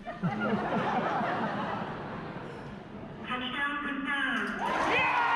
Good morning. How's everything up in the sky?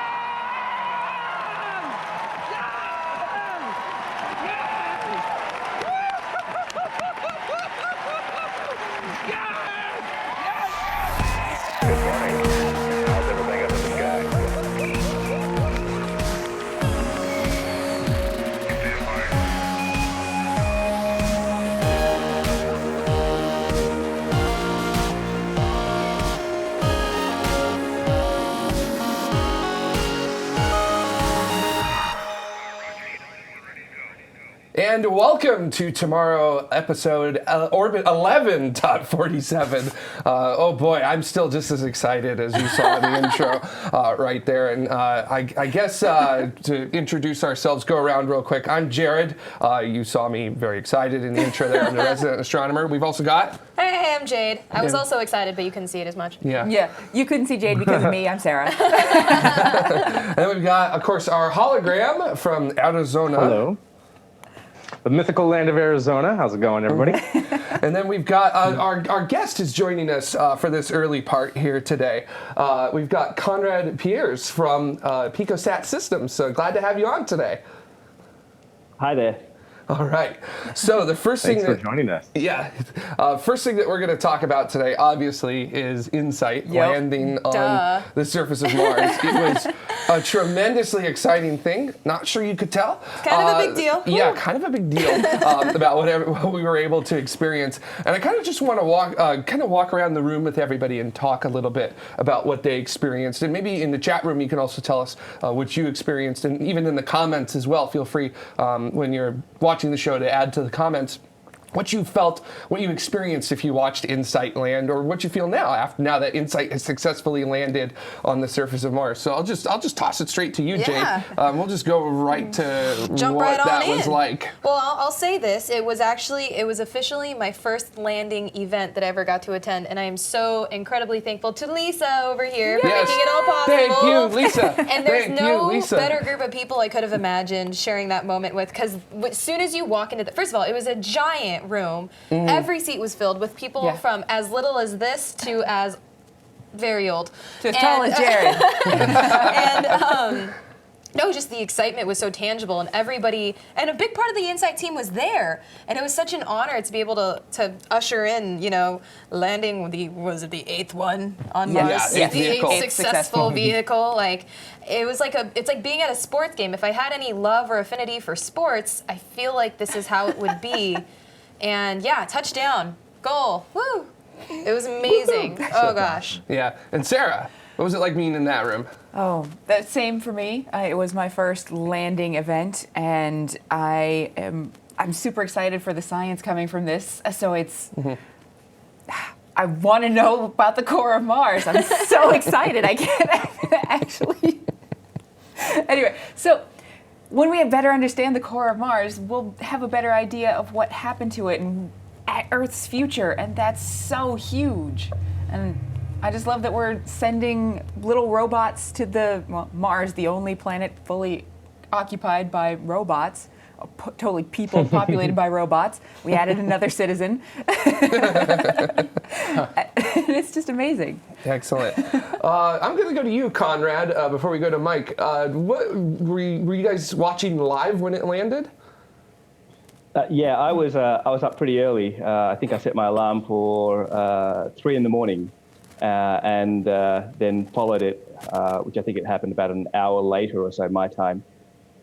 And welcome to tomorrow episode Orbit 11.47. Oh boy, I'm still just as excited as you saw in the intro right there. And I guess to introduce ourselves, go around real quick. I'm Jared. You saw me very excited in the intro there. I'm the resident astronomer. We've also got... Hey, I'm Jade. I was also excited, but you couldn't see it as much. Yeah, you couldn't see Jade because of me. I'm Sarah. And then we've got, of course, our hologram from Arizona. Hello. The mythical land of Arizona. How's it going, everybody? And then we've got our guest is joining us for this early part here today. We've got Conrad Pires from Pico Sats Systems. So glad to have you on today. Hi there. All right. So the first Thanks thing for joining us. Yeah. First thing that we're going to talk about today, obviously, is InSight landing on the surface of Mars. It was a tremendously exciting thing. Not sure you could tell. Kind of a big deal. Yeah, kind of a big deal about what we were able to experience. And I kind of just want to walk around the room with everybody and talk a little bit about what they experienced. And maybe in the chat room, you can also tell us what you experienced. And even in the comments as well, feel free when you're watching the show to add to the comments what you felt, what you experienced if you watched InSight land, or what you feel now that InSight has successfully landed on the surface of Mars. So I'll just toss it straight to you, Jade. We'll just go right to Jump what right that on was in. like. Well, I'll say this. It was officially my first landing event that I ever got to attend, and I am so incredibly thankful to Lisa over here for making it all possible. Thank you, Lisa. And there's Thank no you, Lisa. better group of people I could have imagined sharing that moment with, because as soon as you walk into first of all, it was a giant room. Every seat was filled with people from as little as this to as very old. To as tall as Jared. And no, just the excitement was so tangible, and everybody, and a big part of the InSight team was there, and it was such an honor to be able to usher in, landing the 8th one on Mars, eighth the vehicle. 8th successful vehicle. Like it's like being at a sports game. If I had any love or affinity for sports, I feel like this is how it would be. And touchdown, goal, woo! It was amazing. Oh gosh. Yeah. And Sarah, what was it like being in that room? Oh, that same for me. It was my first landing event, and I'm super excited for the science coming from this. So it's. I want to know about the core of Mars. I'm so excited. I can't actually. Anyway, so. When we better understand the core of Mars, we'll have a better idea of what happened to it and Earth's future, and that's so huge. And I just love that we're sending little robots to Mars, the only planet fully occupied by robots, totally people populated by robots. We added another citizen. It's just amazing. Excellent. I'm going to go to you, Conrad, before we go to Mike. What were you guys watching live when it landed? Yeah, I was up pretty early. I think I set my alarm for 3 in the morning, and then followed it, which I think it happened about an hour later or so my time.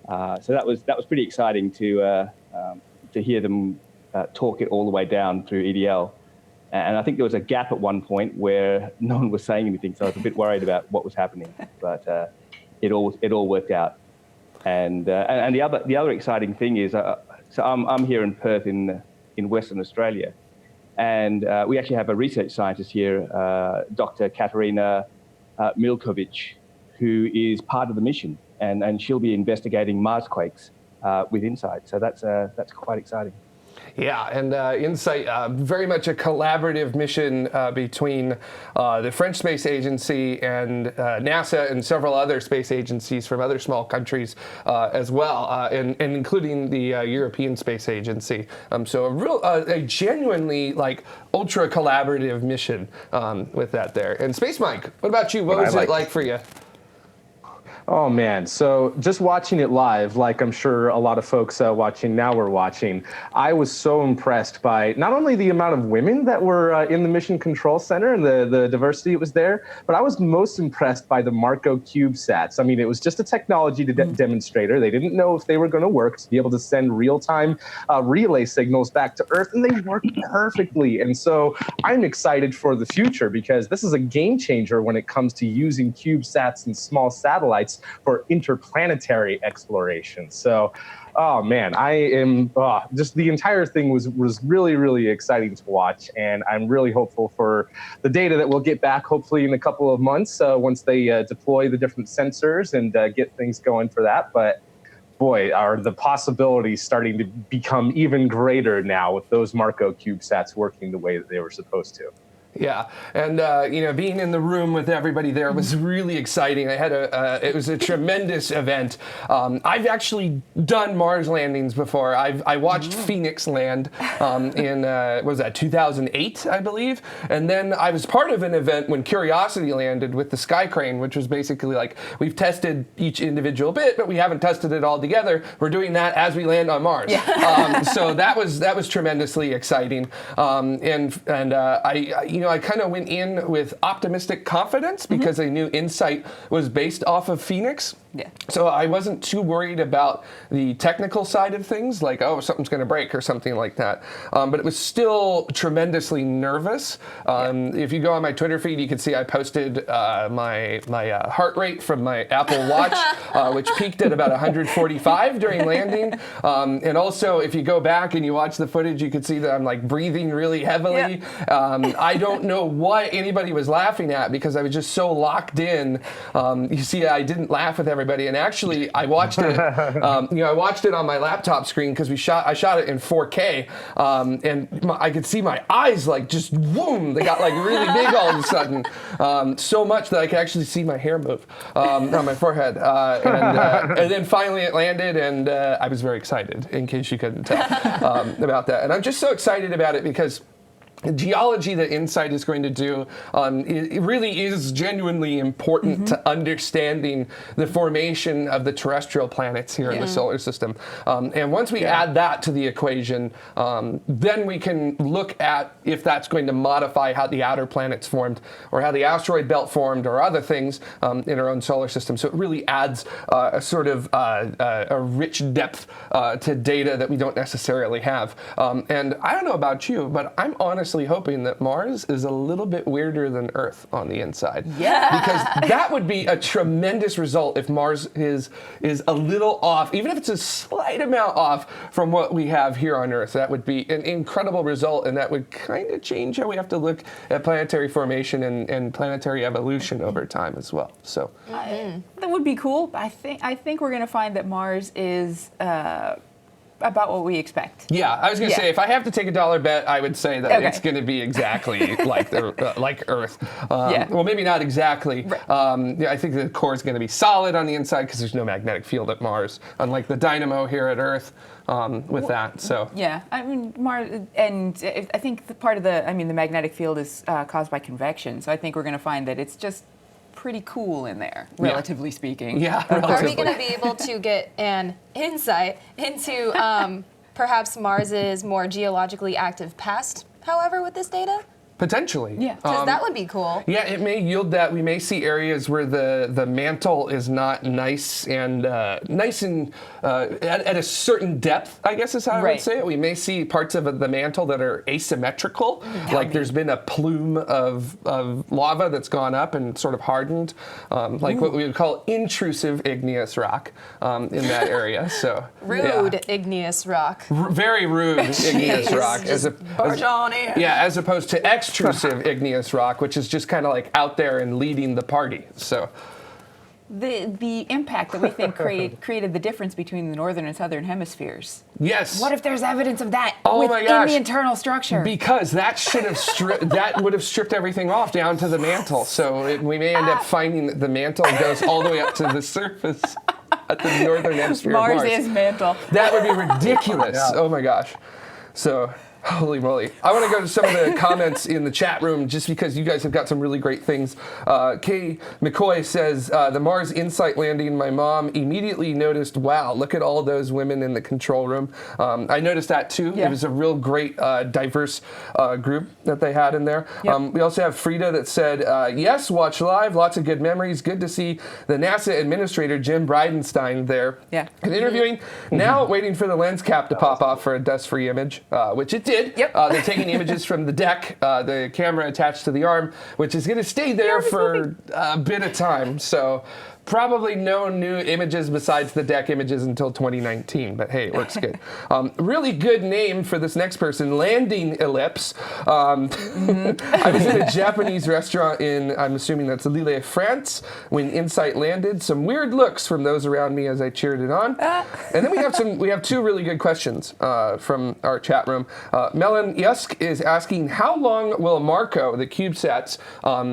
So that was pretty exciting to hear them talk it all the way down through EDL. And I think there was a gap at one point where no one was saying anything, so I was a bit worried about what was happening. But it all worked out. And the other exciting thing is, so I'm here in Perth in Western Australia, and we actually have a research scientist here, Dr. Katerina Milkovic, who is part of the mission, and she'll be investigating Marsquakes with InSight. So that's quite exciting. Yeah, and InSight, very much a collaborative mission between the French Space Agency and NASA and several other space agencies from other small countries as well, and including the European Space Agency. So a genuinely like ultra collaborative mission with that there. And Space Mike, what about you? What was it like for you? Oh man, so just watching it live, like I'm sure a lot of folks watching now were watching, I was so impressed by not only the amount of women that were in the Mission Control Center and the diversity that was there, but I was most impressed by the Marco CubeSats. I mean, it was just a technology demonstrator. They didn't know if they were going to work to be able to send real-time relay signals back to Earth, and they worked perfectly. And so I'm excited for the future because this is a game changer when it comes to using CubeSats and small satellites for interplanetary exploration. So, oh man, I am just the entire thing was really, really exciting to watch. And I'm really hopeful for the data that we'll get back, hopefully in a couple of months, once they deploy the different sensors and get things going for that. But boy, are the possibilities starting to become even greater now with those Marco CubeSats working the way that they were supposed to. Yeah, and being in the room with everybody there was really exciting. I had it was a tremendous event. I've actually done Mars landings before. I watched Phoenix land in what was that 2008, I believe, and then I was part of an event when Curiosity landed with the Sky Crane, which was basically like we've tested each individual bit, but we haven't tested it all together. We're doing that as we land on Mars. Yeah. So that was tremendously exciting, I kind of went in with optimistic confidence because I knew InSight was based off of Phoenix. Yeah. So I wasn't too worried about the technical side of things, like, oh, something's going to break or something like that. But it was still tremendously nervous. If you go on my Twitter feed, you can see I posted my heart rate from my Apple Watch, which peaked at about 145 during landing. And also, if you go back and you watch the footage, you can see that I'm like breathing really heavily. I don't know what anybody was laughing at because I was just so locked in. You see, I didn't laugh with everybody. And actually, I watched it. I watched it on my laptop screen because I shot it in 4K, and I could see my eyes like just boom. They got like really big all of a sudden, so much that I could actually see my hair move on my forehead. And then finally it landed, and I was very excited. In case you couldn't tell about that, and I'm just so excited about it because the geology that InSight is going to do it really is genuinely important to understanding the formation of the terrestrial planets here in the solar system. And once we add that to the equation, then we can look at if that's going to modify how the outer planets formed or how the asteroid belt formed or other things in our own solar system. So it really adds a sort of a rich depth to data that we don't necessarily have. And I don't know about you, but I'm honestly hoping that Mars is a little bit weirder than Earth on the inside. Yeah. Because that would be a tremendous result if Mars is a little off, even if it's a slight amount off from what we have here on Earth. That would be an incredible result, and that would kind of change how we have to look at planetary formation and planetary evolution over time as well. So that would be cool. I think we're going to find that Mars is about what we expect. Yeah, I was going to say, if I have to take a dollar bet, I would say that it's going to be exactly like Earth. Well, maybe not exactly. Right. I think the core is going to be solid on the inside because there's no magnetic field at Mars, unlike the dynamo here at Earth that. So yeah, I mean Mars, and I think the part of the magnetic field is caused by convection. So I think we're going to find that it's just pretty cool in there, relatively speaking. Yeah. Are we going to be able to get an insight into perhaps Mars's more geologically active past, however, with this data? Potentially. Yeah. Because that would be cool. Yeah, it may yield that. We may see areas where the mantle is not nice and at a certain depth, I guess is how I would say it. We may see parts of the mantle that are asymmetrical, like there's been a plume of lava that's gone up and sort of hardened, like what we would call intrusive igneous rock in that area. So rude igneous rock. Very rude igneous rock. As opposed to extrusive igneous rock, which is just kind of like out there and leading the party. So the impact that we think created the difference between the northern and southern hemispheres. Yes. What if there's evidence of that my within gosh. the internal structure? Because that should have that would have stripped everything off down to the mantle. So we may end up finding that the mantle goes all the way up to the surface at the northern hemisphere of Mars. Mars is mantle. That would be ridiculous. Oh my gosh. So, holy moly. I want to go to some of the comments in the chat room just because you guys have got some really great things. Kay McCoy says, the Mars Insight landing, my mom immediately noticed, wow, look at all those women in the control room. I noticed that too. Yeah. It was a real great, diverse group that they had in there. Yep. We also have Frida that said, yes, watch live, lots of good memories. Good to see the NASA administrator, Jim Bridenstine, there. Yeah. And interviewing. Now waiting for the lens cap to pop off for a dust-free image, which it did. Yep. They're taking images from the deck, the camera attached to the arm, which is going to stay there for a bit of time. So probably no new images besides the deck images until 2019. But hey, it works good. Really good name for this next person, Landing Ellipse. I was in a Japanese restaurant in, I'm assuming that's Lille, France, when Insight landed. Some weird looks from those around me as I cheered it on. And then we have two really good questions from our chat room. Melon Yusk is asking, how long will Marco, the CubeSats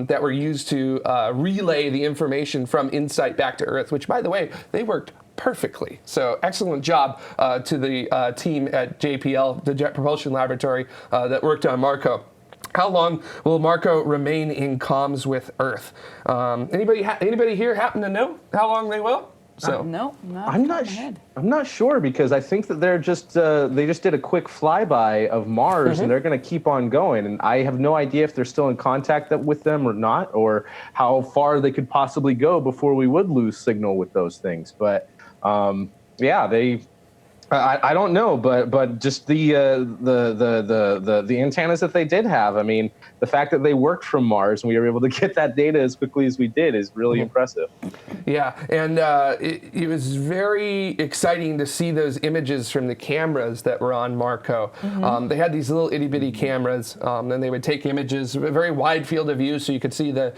that were used to relay the information from Insight back to Earth, which, by the way, they worked perfectly. So excellent job to the team at JPL, the Jet Propulsion Laboratory, that worked on Marco. How long will Marco remain in comms with Earth? Anybody here happen to know how long they will? So No, I'm not sure because I think that they just did a quick flyby of Mars and they're going to keep on going. And I have no idea if they're still in contact with them or not, or how far they could possibly go before we would lose signal with those things. But I don't know, but just the antennas that they did have. I mean, the fact that they worked from Mars and we were able to get that data as quickly as we did is really impressive. Yeah, and it was very exciting to see those images from the cameras that were on Marco. They had these little itty bitty cameras, and they would take images, a very wide field of view, so you could see the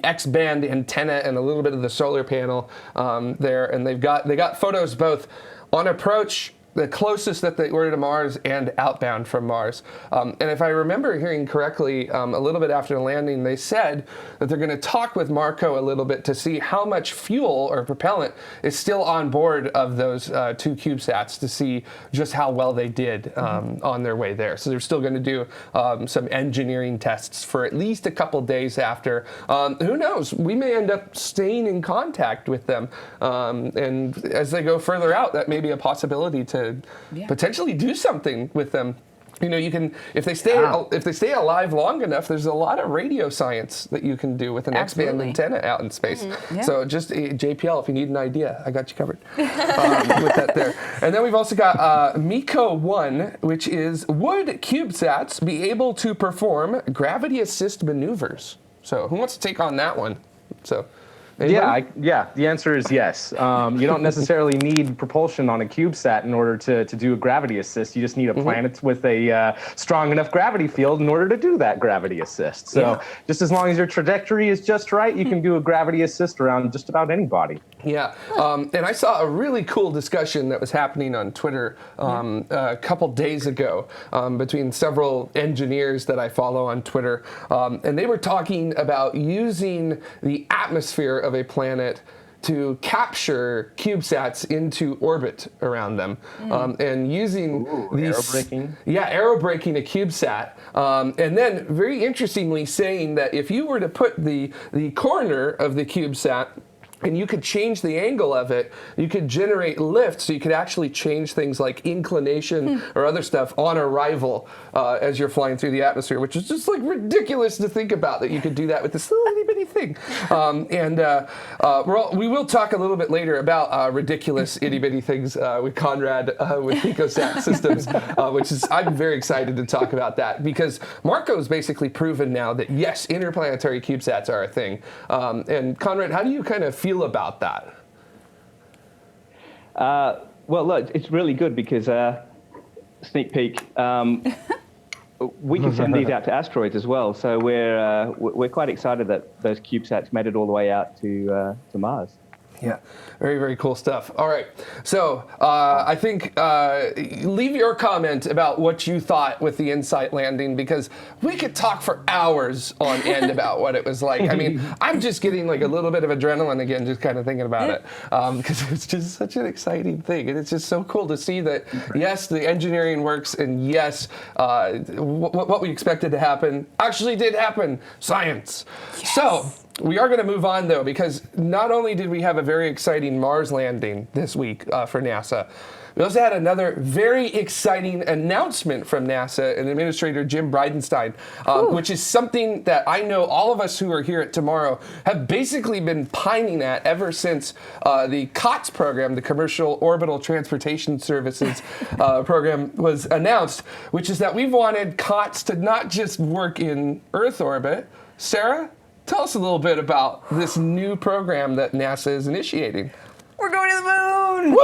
X-band antenna and a little bit of the solar panel there. And they got photos both on approach, the closest that they were to Mars, and outbound from Mars. And if I remember hearing correctly, a little bit after the landing, they said that they're going to talk with Marco a little bit to see how much fuel or propellant is still on board of those two CubeSats to see just how well they did on their way there. So they're still going to do some engineering tests for at least a couple days after. Who knows? We may end up staying in contact with them. And as they go further out, that may be a possibility to potentially do something with them. You know, you can, if they stay alive long enough, there's a lot of radio science that you can do with an X-band antenna out in space. So just JPL, if you need an idea, I got you covered with that there. And then we've also got Miko 1, which is, would CubeSats be able to perform gravity assist maneuvers? So who wants to take on that one? So. Yeah, the answer is yes. You don't necessarily need propulsion on a CubeSat in order to do a gravity assist. You just need a planet with a strong enough gravity field in order to do that gravity assist. So just as long as your trajectory is just right, you can do a gravity assist around just about any body. Yeah, and I saw a really cool discussion that was happening on Twitter a couple days ago between several engineers that I follow on Twitter, and they were talking about using the atmosphere of a planet to capture CubeSats into orbit around them, and using these aerobraking. Aerobraking a CubeSat, and then very interestingly saying that if you were to put the corner of the CubeSat and you could change the angle of it, you could generate lift, so you could actually change things like inclination or other stuff on arrival as you're flying through the atmosphere, which is just like ridiculous to think about that you could do that with this little itty bitty thing. We will talk a little bit later about ridiculous itty bitty things with Conrad with Pico Sats systems, which is, I'm very excited to talk about that because Marco's basically proven now that yes, interplanetary CubeSats are a thing. And Conrad, how do you kind of feel about that? Well, look, it's really good because sneak peek. We can send these out to asteroids as well, so we're quite excited that those CubeSats made it all the way out to Mars. Yeah, very, very cool stuff. All right, so I think leave your comment about what you thought with the InSight landing, because we could talk for hours on end about what it was like. I mean, I'm just getting like a little bit of adrenaline again, just kind of thinking about it, because it's just such an exciting thing, and it's just so cool to see that, yes, the engineering works, and yes, what we expected to happen actually did happen. Science. Yes. So. We are going to move on, though, because not only did we have a very exciting Mars landing this week for NASA, we also had another very exciting announcement from NASA and Administrator Jim Bridenstine, which is something that I know all of us who are here at TMRO have basically been pining at ever since the COTS program, the Commercial Orbital Transportation Services program, was announced, which is that we've wanted COTS to not just work in Earth orbit. Sarah? Tell us a little bit about this new program that NASA is initiating. We're going to the moon! Woo!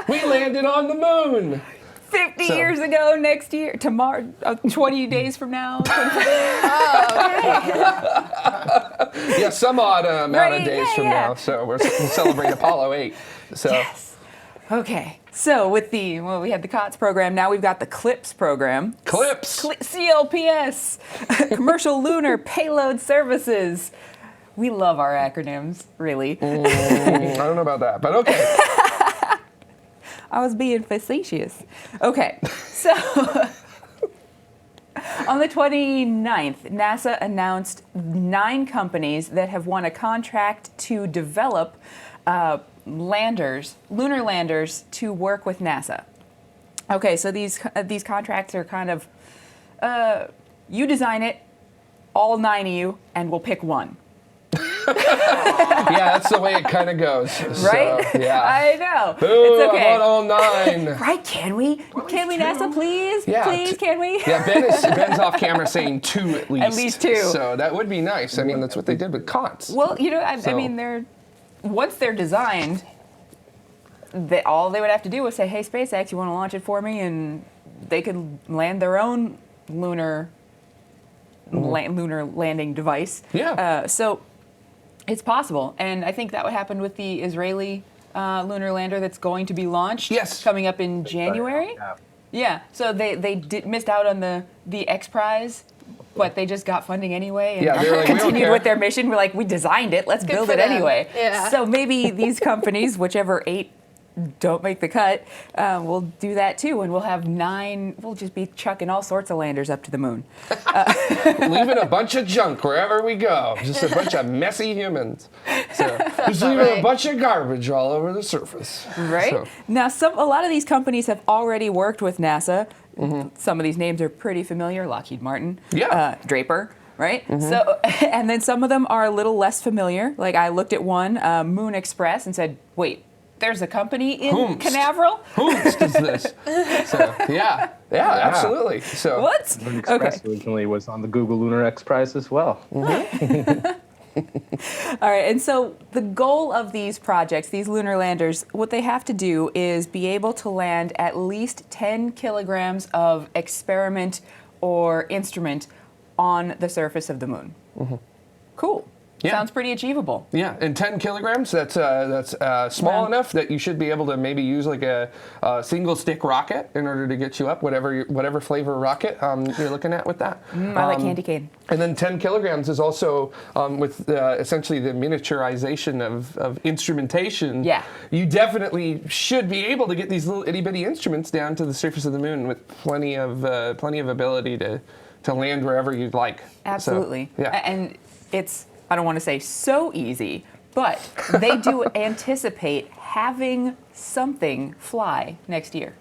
We landed on the moon! 50 years ago next year, tomorrow, 20 days from now. Yeah, some odd amount of days from now, so we'll celebrate Apollo 8. So. Yes. Okay, so with we had the COTS program, now we've got the CLPS program. CLPS! CLPS, Commercial Lunar Payload Services. We love our acronyms, really. I don't know about that, but okay. I was being facetious. Okay, so on the 29th, NASA announced 9 companies that have won a contract to develop lunar landers to work with NASA. Okay, so these contracts are kind of, you design it, all 9 of you, and we'll pick one. Yeah, that's the way it kind of goes. Right? So, yeah. I know. Ooh, it's okay. I want all 9. Right, can we? Can we, NASA, please? Yeah, please, can we? Yeah, Ben's off camera saying 2 at least. At least 2. So that would be nice. I mean, that's what they did with COTS. Well, I mean, once they're designed, all they would have to do was say, hey, SpaceX, you want to launch it for me? And they could land their own lunar landing device. Yeah. So it's possible. And I think that would happen with the Israeli lunar lander that's going to be launched. Yes. Coming up in January. Yeah. So they missed out on the X Prize, but they just got funding anyway and like, continued with their mission. We're like, we designed it, let's build it anyway. Yeah. So maybe these companies, whichever 8 don't make the cut, we'll do that too, and we'll have 9. We'll just be chucking all sorts of landers up to the moon. Leaving a bunch of junk wherever we go. Just a bunch of messy humans. So just leaving a bunch of garbage all over the surface. Right? So. Now, a lot of these companies have already worked with NASA. Some of these names are pretty familiar. Lockheed Martin. Yeah. Draper. Right? So, and then some of them are a little less familiar. Like I looked at one, Moon Express, and said, wait, there's a company in Canaveral? Whomst is this? So, yeah, absolutely. So, what? Moon Express originally was on the Google Lunar X Prize as well. All right, and so the goal of these projects, these lunar landers, what they have to do is be able to land at least 10 kilograms of experiment or instrument on the surface of the moon. Cool. Yeah. Sounds pretty achievable. Yeah, and 10 kilograms, that's small enough that you should be able to maybe use like a single stick rocket in order to get you up, whatever flavor rocket you're looking at with that. I like candy cane. And then 10 kilograms is also with essentially the miniaturization of instrumentation. Yeah. You definitely should be able to get these little itty bitty instruments down to the surface of the moon with plenty of ability to land wherever you'd like. Absolutely. So, yeah. And it's, I don't want to say so easy, but they do anticipate having something fly next year.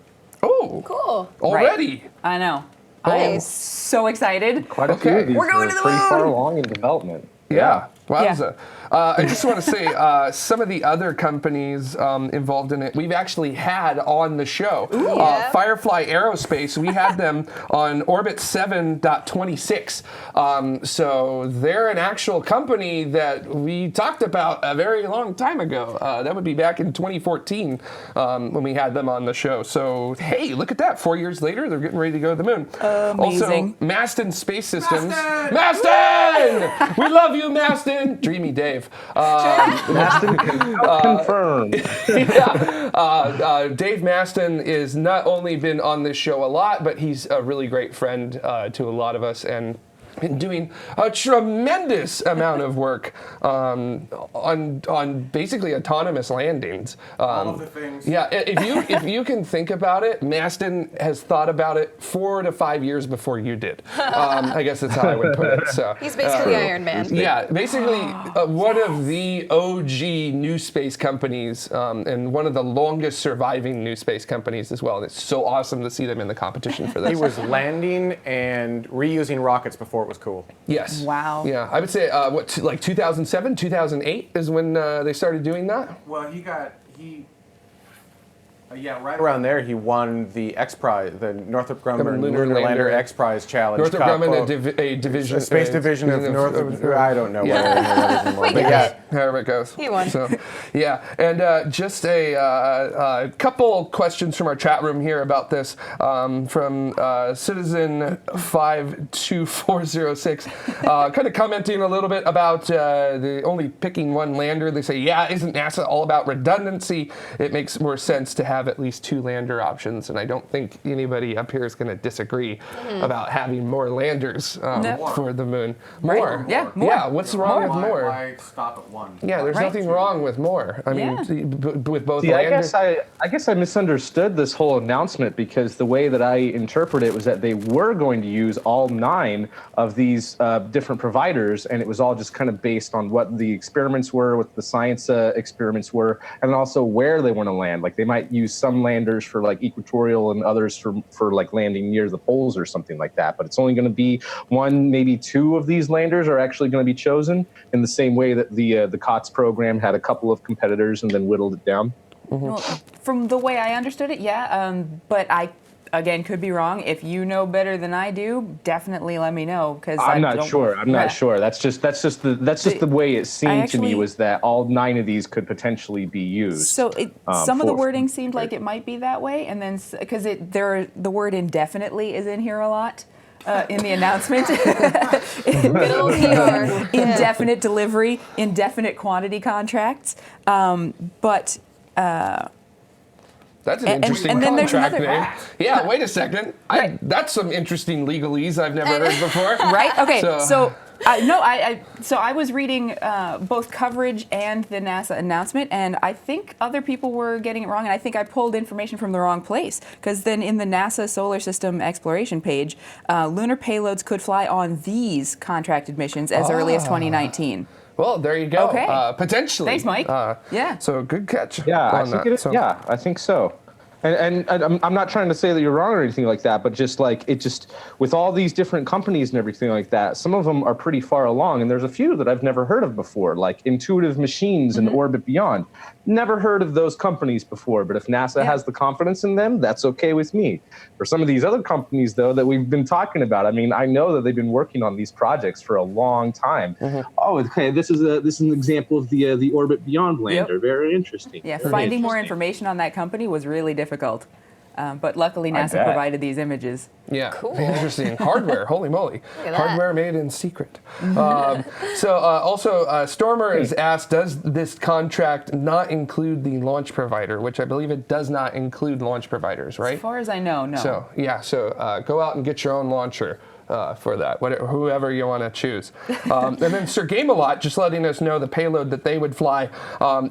Oh, Cool. already. Right. I know. Nice. I'm so excited. Quite a few of these We're going are to the pretty moon! far along in development. Yeah. Wowza. Yeah. I just want to say some of the other companies involved in it, we've actually had on the show. Yeah. Firefly Aerospace, we had them on Orbit 7.26. So they're an actual company that we talked about a very long time ago. That would be back in 2014 when we had them on the show. So, hey, look at that. 4 years later, they're getting ready to go to the moon. Amazing. Also, Maston Space Systems. Maston! We love you, Maston! Maston, Dreamy Dave. Maston confirmed. Dave Maston is not only been on this show a lot, but he's a really great friend to a lot of us, and been doing a tremendous amount of work on basically autonomous landings. All of the things. Yeah, if you can think about it, Maston has thought about it 4 to 5 years before you did. I guess that's how I would put it. So He's basically Iron Man. yeah, basically one of the OG new space companies and one of the longest surviving new space companies as well. And it's so awesome to see them in the competition for this. He was landing and reusing rockets before it was cool. Yes. Wow. Yeah, I would say like 2007, 2008 is when they started doing that. Well, right around there, he won the X Prize, the Northrop Grumman Lunar Lunar Lander Lander X Prize Challenge. Northrop Cup. Grumman, a division, A space division of Northrop. I don't know what it is anymore. We But get yeah, it. however it goes. He won. So, yeah, and just a couple questions from our chat room here about this from Citizen 52406, kind of commenting a little bit about the only picking one lander. They say, yeah, isn't NASA all about redundancy? It makes more sense to have at least 2 lander options, and I don't think anybody up here is going to disagree about having more landers for the moon. More. Right. Yeah, more. Yeah, what's wrong with more? Why stop at one? Yeah, there's Right. nothing wrong with more. I mean, with both See, I landers. guess I misunderstood this whole announcement, because the way that I interpret it was that they were going to use all 9 of these different providers, and it was all just kind of based on what the experiments were, what the science experiments were, and also where they want to land. Like they might use some landers for like equatorial and others for like landing near the poles or something like that. But it's only going to be 1, maybe 2 of these landers are actually going to be chosen, in the same way that the COTS program had a couple of competitors and then whittled it down. Well, from the way I understood it, yeah. But I, again, could be wrong. If you know better than I do, definitely let me know, because I'm not sure. That's just the way it seemed to me, was that all 9 of these could potentially be used. So some of the wording seemed like it might be that way, and then because the word indefinitely is in here a lot. In the announcement, Good old PR. indefinite delivery, indefinite quantity contracts, but. That's an interesting and then there's contract another- name. Yeah, wait a second. That's some interesting legalese I've never heard before. Right? Okay. So- So I was reading both coverage and the NASA announcement, and I think other people were getting it wrong, and I think I pulled information from the wrong place, because then in the NASA Solar System Exploration page, lunar payloads could fly on these contracted missions as early as 2019. Well, there you go. Okay. Potentially. Thanks, Mike. Yeah. So good catch. Yeah, I on think that. it is. So- Yeah, I think so. And I'm not trying to say that you're wrong or anything like that, but just like with all these different companies and everything like that, some of them are pretty far along, and there's a few that I've never heard of before, like Intuitive Machines and Orbit Beyond. Never heard of those companies before, but if NASA has the confidence in them, that's okay with me. For some of these other companies, though, that we've been talking about, I mean, I know that they've been working on these projects for a long time. Oh, okay, this is an example of the Orbit Beyond lander. Very interesting. Yeah, Very finding more interesting. information on that company was really difficult. But luckily, I NASA bet. provided these images. Yeah, Cool. interesting. Hardware, holy moly. at that. Hardware made in secret. Also, Stormer is asked, does this contract not include the launch provider? Which I believe it does not include launch providers, right? As far as I know, no. So, yeah, go out and get your own launcher. For that, whoever you want to choose. And then Sir Game-A-Lot just letting us know the payload that they would fly.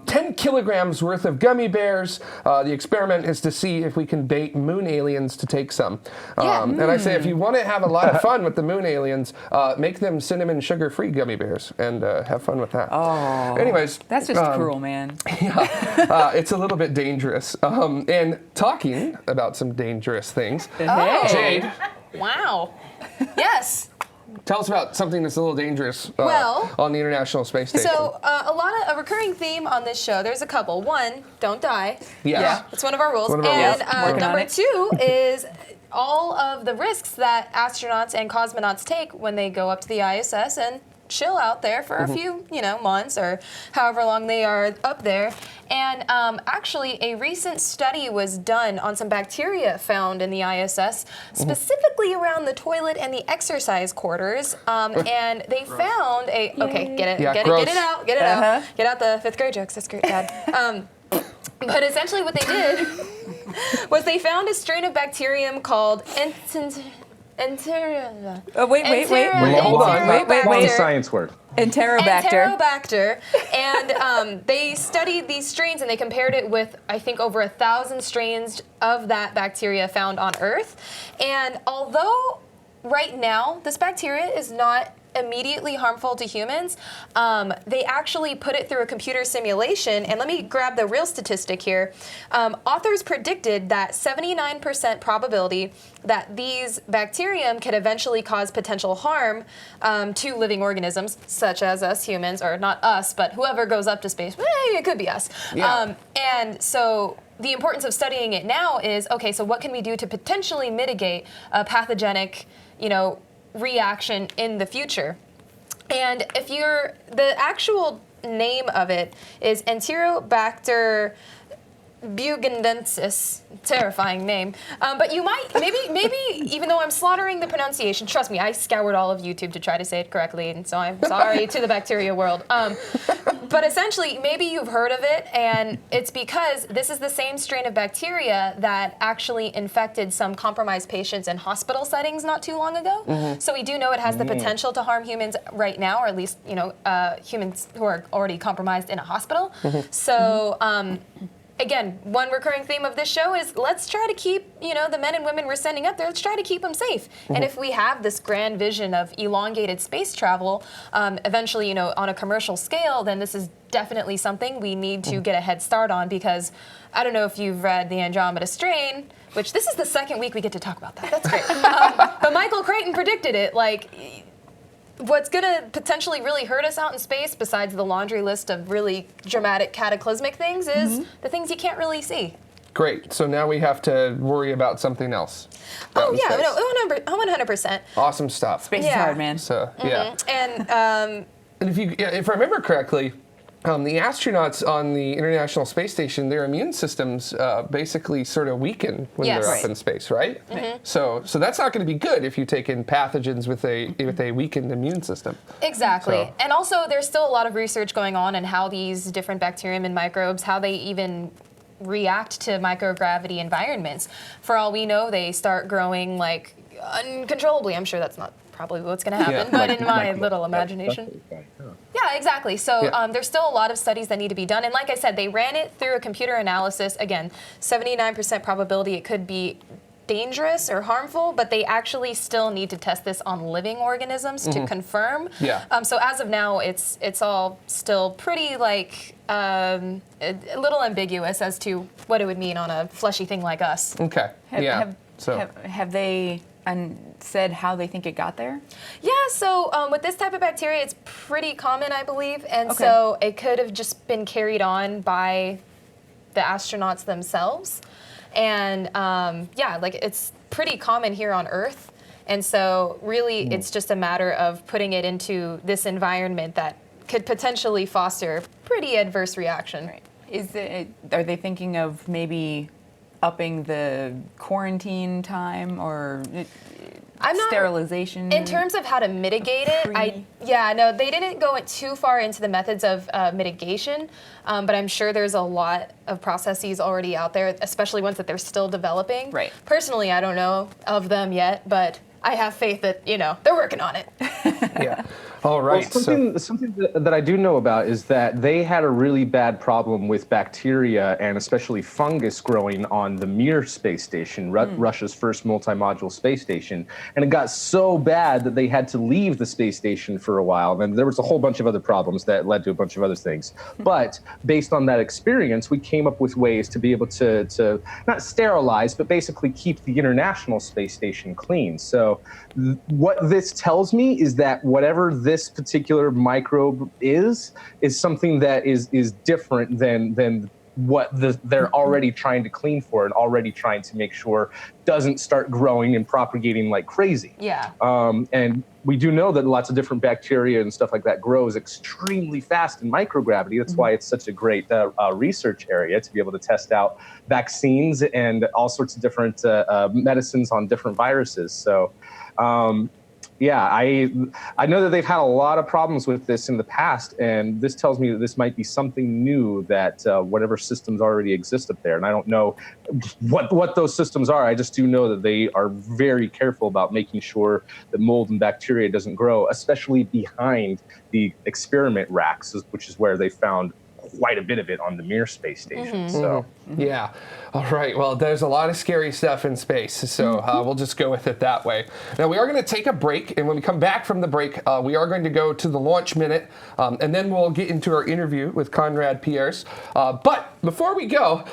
10 kilograms worth of gummy bears. The experiment is to see if we can bait moon aliens to take some. And I say, if you want to have a lot of fun with the moon aliens, make them cinnamon sugar-free gummy bears and have fun with that. Oh. Anyways. That's just cruel, man. It's a little bit dangerous. And talking about some dangerous things, Hey. Jade, Wow. Yes. tell us about something that's a little dangerous Well, on the International Space Station. So a recurring theme on this show. There's a couple. One, don't die. Yes. Yeah. It's one of our rules. One of our And rules. Working on number it. 2 is all of the risks that astronauts and cosmonauts take when they go up to the ISS and chill out there for a few, months or however long they are up there. And actually, a recent study was done on some bacteria found in the ISS, specifically around the toilet and the exercise quarters. And they found get it out, get out the fifth grade jokes. That's great, Dad. But essentially, what they did was they found a strain of bacterium called Wait. Hold on. Long science word. Enterobacter. And they studied these strains and they compared it with, I think, over 1,000 strains of that bacteria found on Earth. And although right now this bacteria is not immediately harmful to humans, they actually put it through a computer simulation. And let me grab the real statistic here. Authors predicted that 79% probability that these bacterium could eventually cause potential harm to living organisms, such as us humans, or not us, but whoever goes up to space. It could be us. Yeah. And so the importance of studying it now is, okay, so what can we do to potentially mitigate a pathogenic, reaction in the future? And the actual name of it is Enterobacter buginensis. Terrifying name. But you might, maybe, even though I'm slaughtering the pronunciation, trust me, I scoured all of YouTube to try to say it correctly, and so I'm sorry to the bacteria world. But essentially, maybe you've heard of it, and it's because this is the same strain of bacteria that actually infected some compromised patients in hospital settings not too long ago. So we do know it has the potential to harm humans right now, or at least, humans who are already compromised in a hospital. So, again, one recurring theme of this show is let's try to keep, the men and women we're sending up there, let's try to keep them safe. And if we have this grand vision of elongated space travel, eventually, on a commercial scale, then this is definitely something we need to get a head start on, because I don't know if you've read The Andromeda Strain, which this is the second week we get to talk about that. That's great. But Michael Crichton predicted it, what's going to potentially really hurt us out in space, besides the laundry list of really dramatic cataclysmic things, is the things you can't really see. Great. So now we have to worry about something else. Oh, yeah. No, 100%. Awesome stuff. Space is hard, man. So, yeah. And if I remember correctly, the astronauts on the International Space Station, their immune systems basically sort of weaken when they're up in space, right? So that's not going to be good if you take in pathogens with a weakened immune system. Exactly. So. And also, there's still a lot of research going on in how these different bacterium and microbes, how they even react to microgravity environments. For all we know, they start growing uncontrollably. I'm sure that's not probably what's going to happen, but in my little imagination. Yeah, exactly. So there's still a lot of studies that need to be done. And like I said, they ran it through a computer analysis. Again, 79% probability it could be dangerous or harmful, but they actually still need to test this on living organisms to confirm. Yeah. So as of now, it's all still pretty a little ambiguous as to what it would mean on a fleshy thing like us. Okay. Have they said how they think it got there? Yeah, so with this type of bacteria, it's pretty common, I believe, and so it could have just been carried on by the astronauts themselves. And it's pretty common here on Earth, and so really it's just a matter of putting it into this environment that could potentially foster pretty adverse reaction. Right. Are they thinking of maybe upping the quarantine time or sterilization? In terms of how to mitigate it, they didn't go too far into the methods of mitigation, but I'm sure there's a lot of processes already out there, especially ones that they're still developing. Right. Personally, I don't know of them yet, but I have faith that, they're working on it. Yeah. All right. Well, something that I do know about is that they had a really bad problem with bacteria and especially fungus growing on the Mir space station, Russia's first multi-module space station. And it got so bad that they had to leave the space station for a while. And there was a whole bunch of other problems that led to a bunch of other things. But based on that experience, we came up with ways to be able to not sterilize, but basically keep the International Space Station clean. So what this tells me is that whatever this particular microbe is something that is different than they're already trying to clean for and already trying to make sure doesn't start growing and propagating like crazy. Yeah. And we do know that lots of different bacteria and stuff like that grows extremely fast in microgravity. That's why it's such a great research area to be able to test out vaccines and all sorts of different medicines on different viruses. So, yeah, I know that they've had a lot of problems with this in the past, and this tells me that this might be something new, that whatever systems already exist up there. And I don't know what those systems are. I just do know that they are very careful about making sure that mold and bacteria doesn't grow, especially behind the experiment racks, which is where they found quite a bit of it on the Mir space station. So yeah. All right. Well, there's a lot of scary stuff in space, so we'll just go with it that way. Now, we are going to take a break, and when we come back from the break, we are going to go to the launch minute, and then we'll get into our interview with Conrad Pires. But before we go,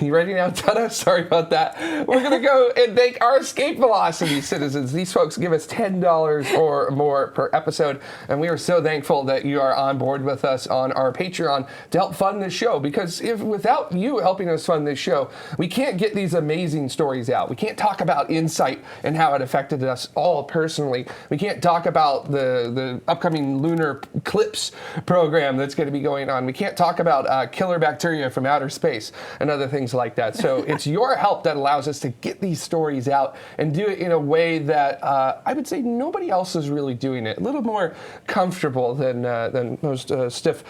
you ready now, Tana? Sorry about that. We're going to go and thank our Escape Velocity citizens. These folks give us $10 or more per episode, and we are so thankful that you are on board with us on our Patreon to help fund this show, because without you helping us fund this show, we can't get these amazing stories out. We can't talk about InSight and how it affected us all personally. We can't talk about the upcoming lunar eclipse program that's going to be going on. We can't talk about killer bacteria from outer space and other things like that. So it's your help that allows us to get these stories out and do it in a way that I would say nobody else is really doing it. A little more comfortable than most stiff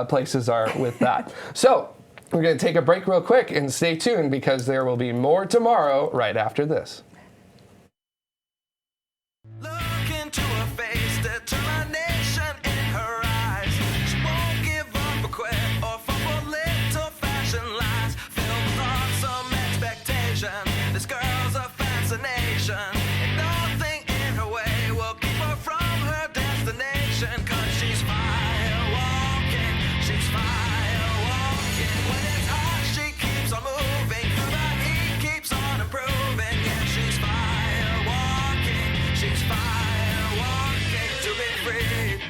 places are with that. So we're going to take a break real quick and stay tuned, because there will be more tomorrow right after this. Look into her face, determination in her eyes. She won't give up or quit or fall for little fashion lies. Filled with awesome expectation, this girl's a fascination, and nothing in her way will keep her from her destination. 'Cause she's fire walking, she's fire walking. When it's hot, she keeps on moving, through the heat keeps on improving. Yeah, she's fire walking, she's fire walking to be free.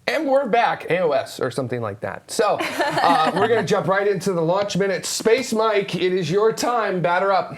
And we're back, AOS or something like that. So we're going to jump right into the launch minute. Space Mike, it is your time. Batter up.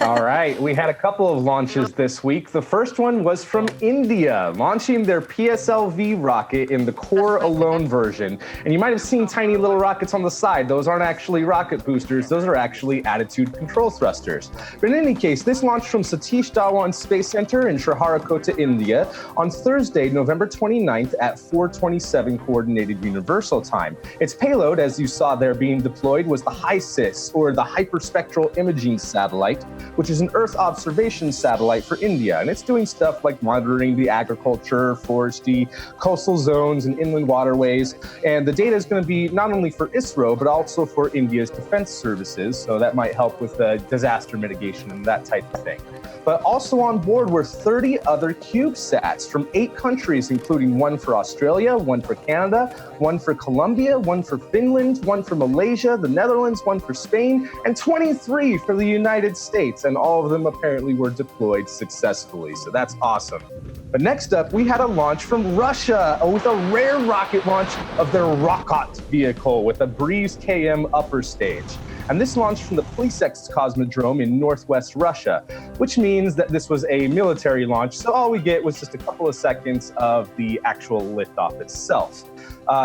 all right, we had a couple of launches this week. The first one was from India, launching their PSLV rocket in the core alone version. And you might have seen tiny little rockets on the side. Those aren't actually rocket boosters. Those are actually attitude control thrusters. But in any case, this launched from Satish Dhawan Space Center in Sriharikota, India, on Thursday, November 29th at 4:27 Coordinated Universal Time. Its payload, as you saw there being deployed, was the HISIS, or the Hyperspectral Imaging Satellite, which is an Earth observation satellite for India. And it's doing stuff like monitoring the agriculture, forestry, coastal zones, and inland waterways. And the data is going to be not only for ISRO, but also for India's defense services. So that might help with disaster mitigation and that type of thing. But also on board were 30 other CubeSats from 8 countries, including one for Australia, one for Canada, one for Colombia, one for Finland, one for Malaysia, the Netherlands, one for Spain, and 23 for the United States. And all of them apparently were deployed successfully. So that's awesome. But next up, we had a launch from Russia with a rare rocket launch of their Rockot vehicle with a Breeze KM upper stage. And this launched from the Plisex Cosmodrome in northwest Russia, which means that this was a military launch, so all we get was just a couple of seconds of the actual liftoff itself.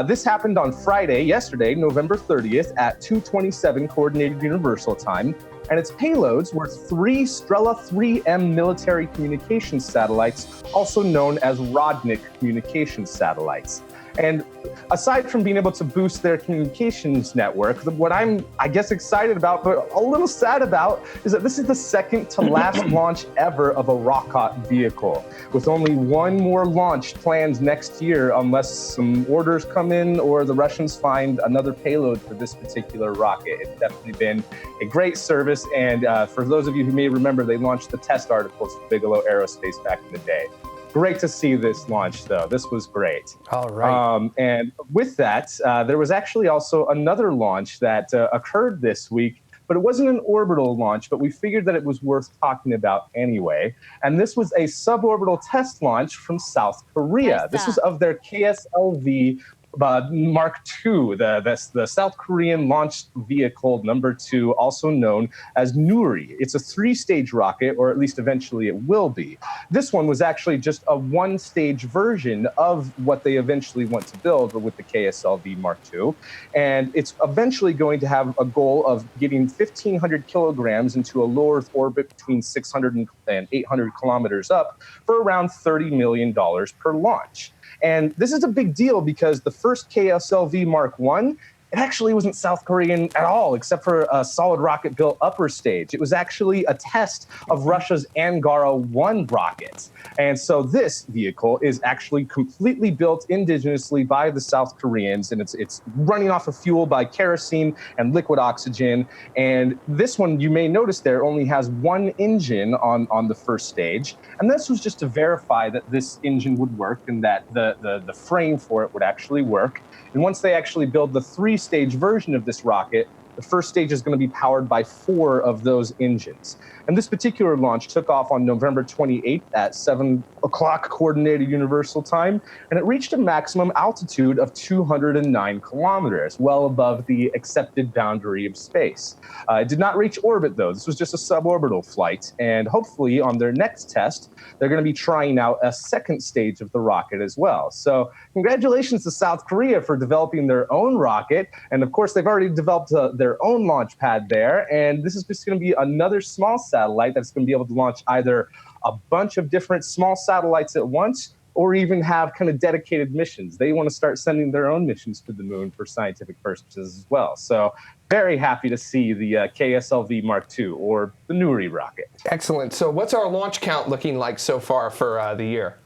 This happened on Friday, yesterday, November 30th at 2:27 Coordinated Universal Time, and its payloads were 3 Strela 3M military communications satellites, also known as Rodnik communications satellites. And aside from being able to boost their communications network, what I'm, I guess, excited about, but a little sad about, is that this is the second to last launch ever of a Rockot vehicle, with only one more launch planned next year unless some orders come in or the Russians find another payload for this particular rocket. It's definitely been a great service, and for those of you who may remember, they launched the test articles for Bigelow Aerospace back in the day. Great to see this launch, though. This was great. All right. And with that, there was actually also another launch that occurred this week, but it wasn't an orbital launch, but we figured that it was worth talking about anyway. And this was a suborbital test launch from South Korea. This was of their KSLV Mark II, the South Korean launched vehicle number 2, also known as Nuri. It's a 3-stage rocket, or at least eventually it will be. This one was actually just a 1-stage version of what they eventually want to build with the KSLV Mark II. And it's eventually going to have a goal of getting 1,500 kilograms into a low Earth orbit between 600 and 800 kilometers up for around $30 million per launch. And this is a big deal because the first KSLV Mark I, it actually wasn't South Korean at all, except for a solid rocket-built upper stage. It was actually a test of Russia's Angara-1 rockets. And so this vehicle is actually completely built indigenously by the South Koreans, and it's running off of fuel by kerosene and liquid oxygen. And this one, you may notice there, only has one engine on the first stage. And this was just to verify that this engine would work and that the frame for it would actually work. And once they actually build the 3-stage version of this rocket, the first stage is going to be powered by 4 of those engines. And this particular launch took off on November 28th at 7 o'clock Coordinated Universal Time, and it reached a maximum altitude of 209 kilometers, well above the accepted boundary of space. It did not reach orbit, though. This was just a suborbital flight, and hopefully on their next test, they're going to be trying out a second stage of the rocket as well. So congratulations to South Korea for developing their own rocket, and of course, they've already developed their own launch pad there, and this is just going to be another small satellite that's going to be able to launch either a bunch of different small satellites at once or even have kind of dedicated missions. They want to start sending their own missions to the moon for scientific purposes as well. So very happy to see the KSLV Mark II, or the Nuri rocket. Excellent. So what's our launch count looking like so far for the year?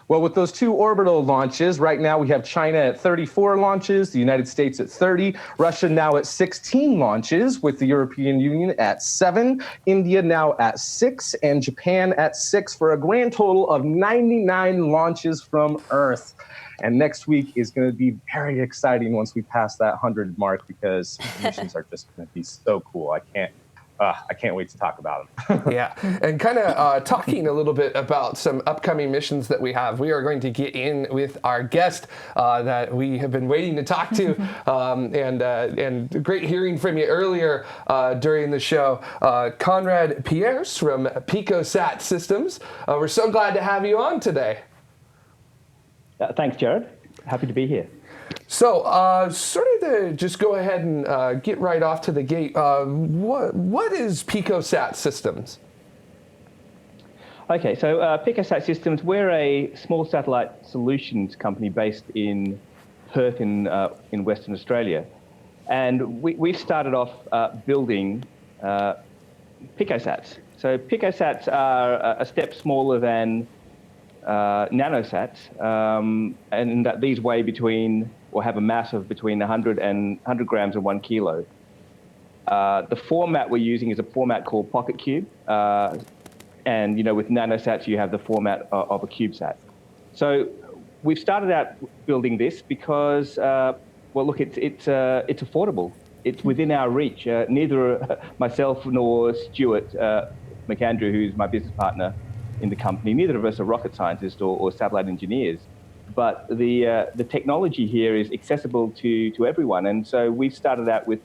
Well, with those 2 orbital launches, right now we have China at 34 launches, the United States at 30, Russia now at 16 launches, with the European Union at 7, India now at 6, and Japan at 6, for a grand total of 99 launches from Earth. And next week is going to be very exciting once we pass that 100 mark, because missions are just going to be so cool. I can't wait to talk about them. Yeah, and kind of talking a little bit about some upcoming missions that we have. We are going to get in with our guest that we have been waiting to talk to, and great hearing from you earlier during the show, Conrad Pires from Pico Sats Systems. We're so glad to have you on today. Thanks, Jared. Happy to be here. So, sort of to just go ahead and get right off to the gate, what is Pico Sats Systems? Okay, so Pico Sats Systems, we're a small satellite solutions company based in Perth in Western Australia. And we've started off building Pico Sats. So Pico Sats are a step smaller than nanosats, and that these weigh between, or have a mass of between 100 grams and 1 kilo. The format we're using is a format called Pocket Cube, and with nanosats you have the format of a CubeSat. So we've started out building this because, well, look, it's affordable. It's within our reach. Neither myself nor Stuart McAndrew, who's my business partner in the company, neither of us are rocket scientists or satellite engineers, but the technology here is accessible to everyone, and so we've started out with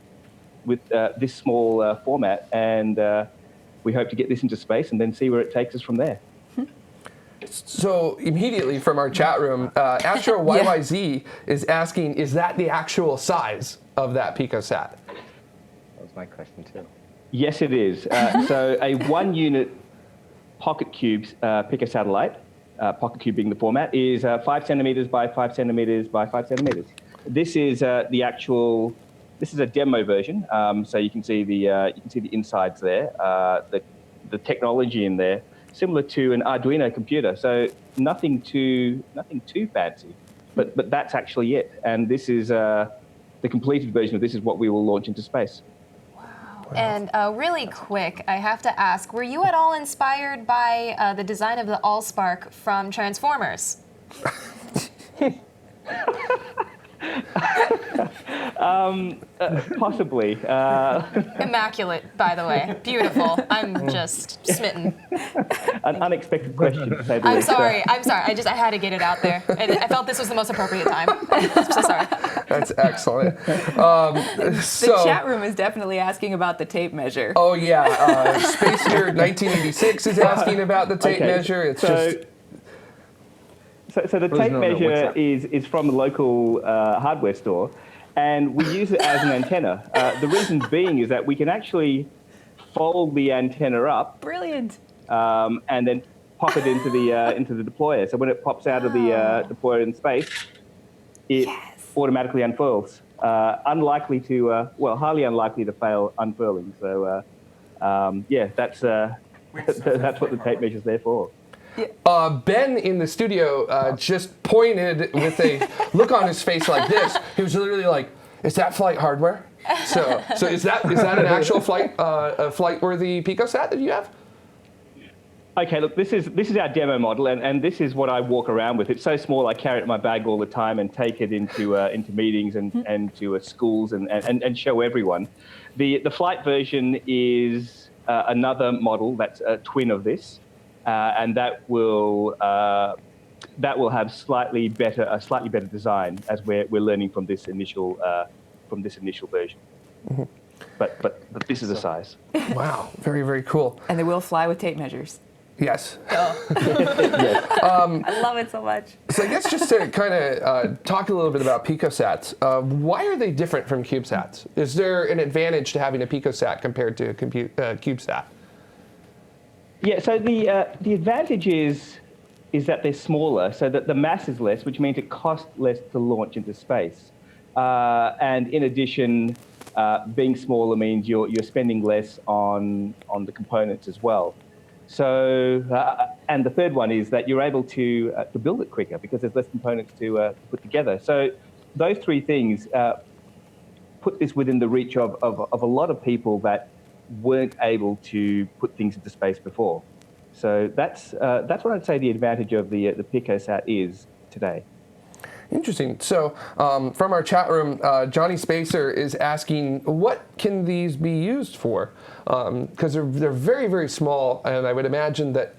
this small format, and we hope to get this into space and then see where it takes us from there. So immediately from our chat room, Astro YYZ is asking, is that the actual size of that PicoSat? That was my question too. Yes, it is. So a 1-unit Pocket Cubes Pico satellite, Pocket Cube being the format, is 5 centimeters by 5 centimeters by 5 centimeters. This is the actual. This is a demo version, so you can see the insides there. The technology in there, similar to an Arduino computer. So nothing too fancy, but that's actually it. And this is the completed version of this is what we will launch into space. And really quick, I have to ask, were you at all inspired by the design of the Allspark from Transformers? Possibly. Immaculate, by the way. Beautiful. I'm just smitten. An unexpected question, to say the I'm least. sorry. I had to get it out there. I felt this was the most appropriate time. I'm so sorry. That's excellent. The chat room is definitely asking about the tape measure. Oh yeah, Space Year 1986 is asking about the tape measure. It's So the tape measure is from a local hardware store, and we use it as an antenna. The reason being is that we can actually fold the antenna up. Brilliant. And then pop it into the deployer. So when it pops out of the deployer in space, it automatically unfurls. Highly unlikely to fail unfurling. So that's what the tape measure's there for. Ben in the studio just pointed with a look on his face like this. He was literally like, "Is that flight hardware?" So is that an actual flight-worthy Pico Sat that you have? Okay, look, this is our demo model, and this is what I walk around with. It's so small, I carry it in my bag all the time and take it into meetings and to schools and show everyone. The flight version is another model that's a twin of this, and that will have a slightly better design as we're learning from this initial version. Mm-hmm. But this is the size. Wow, very, very cool. And they will fly with tape measures. Yes. Yes. I love it so much. So I guess just to kind of talk a little bit about Pico Sats, why are they different from CubeSats? Is there an advantage to having a Pico Sat compared to a CubeSat? Yeah. So the advantage is that they're smaller, so that the mass is less, which means it costs less to launch into space. And in addition, being smaller means you're spending less on the components as well. So, and the third one is that you're able to build it quicker because there's less components to put together. So those three things put this within the reach of a lot of people that weren't able to put things into space before. So that's what I'd say the advantage of the Pico Sat is today. Interesting. So from our chat room, Johnny Spacer is asking, what can these be used for? Because they're very, very small, and I would imagine that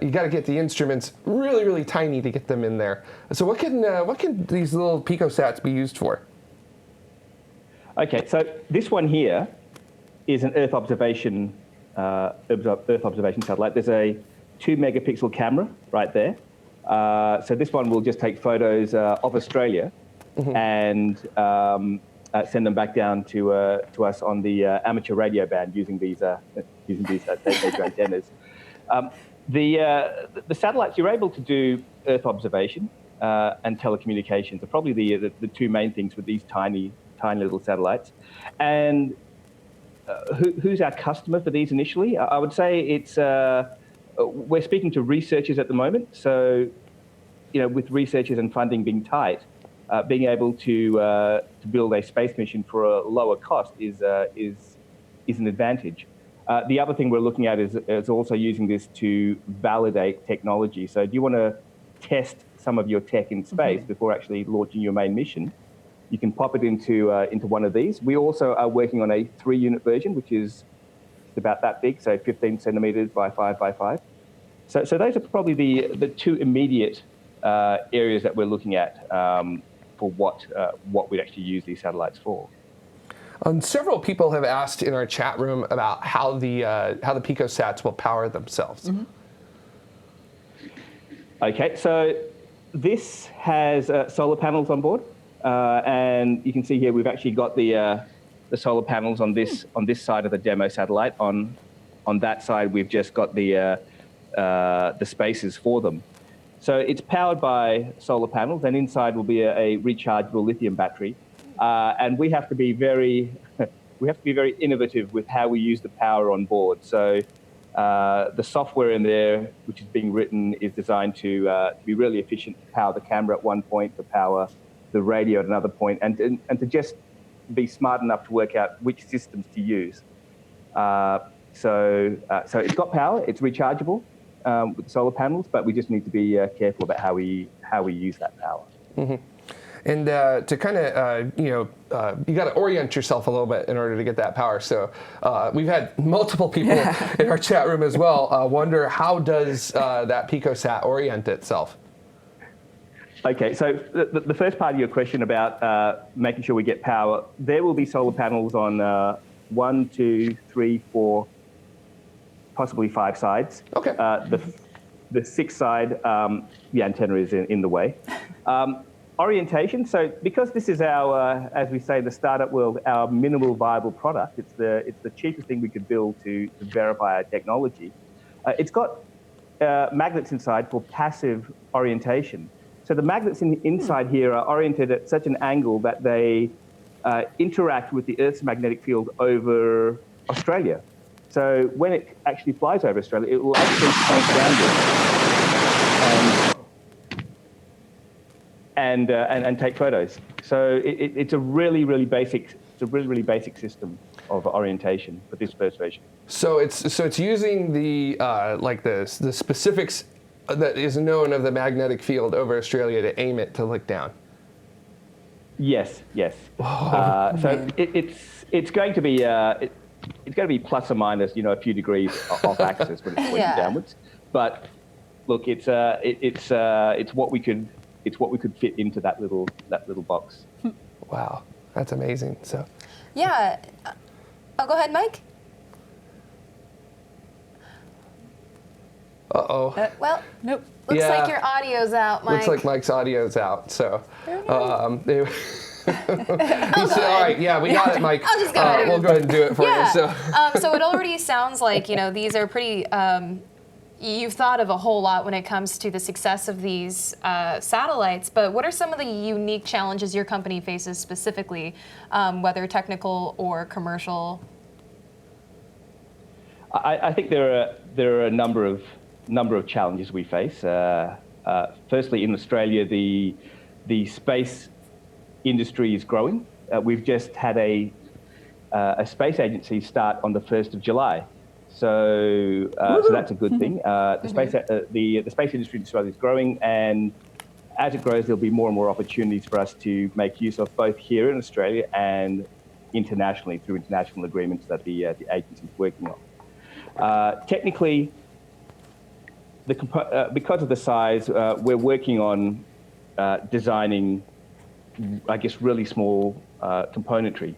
you got to get the instruments really, really tiny to get them in there. So what can these little Pico Sats be used for? Okay, so this one here is an Earth observation satellite. There's a 2 megapixel camera right there. So this one will just take photos of Australia and send them back down to us on the amateur radio band using these tape measure antennas. The satellites, you're able to do Earth observation and telecommunications are probably the two main things with these tiny little satellites. And who's our customer for these initially? I would say it's we're speaking to researchers at the moment. So, with researchers and funding being tight, being able to build a space mission for a lower cost is an advantage. The other thing we're looking at is also using this to validate technology. So do you want to test some of your tech in space before actually launching your main mission? You can pop it into one of these. We also are working on a 3-unit version, which is about that big, so 15 centimeters by 5 by 5. So those are probably the two immediate areas that we're looking at for what we'd actually use these satellites for. Several people have asked in our chat room about how the Pico Sats will power themselves. Okay, so this has solar panels on board, and you can see here we've actually got the solar panels on this side of the demo satellite. On that side, we've just got the spacers for them. So it's powered by solar panels, and inside will be a rechargeable lithium battery. And we have to be very innovative with how we use the power on board. So the software in there, which is being written, is designed to be really efficient to power the camera at one point, to power the radio at another point, and to just be smart enough to work out which systems to use. So it's got power, it's rechargeable with solar panels, but we just need to be careful about how we use that power. And to kind of, you got to orient yourself a little bit in order to get that power. So we've had multiple people in our chat room as well wonder, how does that Pico Sat orient itself? Okay, so the first part of your question about making sure we get power, there will be solar panels on 1, 2, 3, 4, possibly 5 sides. Okay. The 6th side, the antenna is in the way. Orientation, so because this is our, as we say in the startup world, our minimal viable product, it's the cheapest thing we could build to verify our technology. It's got magnets inside for passive orientation. So the magnets inside here are oriented at such an angle that they interact with the Earth's magnetic field over Australia. So when it actually flies over Australia, it will actually point downwards and take photos. So it's a really basic system of orientation for this first version. So it's using the the specifics that is known of the magnetic field over Australia to aim it to look down. Yes. So it's going to be it's going to be plus or minus a few degrees off axis when it's pointing downwards. But look, it's what we could fit into that little box. Wow, that's amazing. So Yeah. Oh, go ahead, Mike. Uh-oh. Well, Nope. looks like your audio's out, Mike. Looks like Mike's audio's out. So, I'll he said, all right, yeah, we got it, Mike. I'll just go ahead. We'll go ahead and do it for you. So, so it already sounds like, these are pretty, you've thought of a whole lot when it comes to the success of these satellites, but what are some of the unique challenges your company faces specifically, whether technical or commercial? I think there are a number of challenges we face. Firstly, in Australia, the space industry is growing. We've just had a space agency start on the 1st of July, so that's a good thing. The space industry in Australia is growing, and as it grows, there'll be more and more opportunities for us to make use of both here in Australia and internationally through international agreements that the agency is working on. Technically, because of the size, we're working on designing, I guess, really small componentry.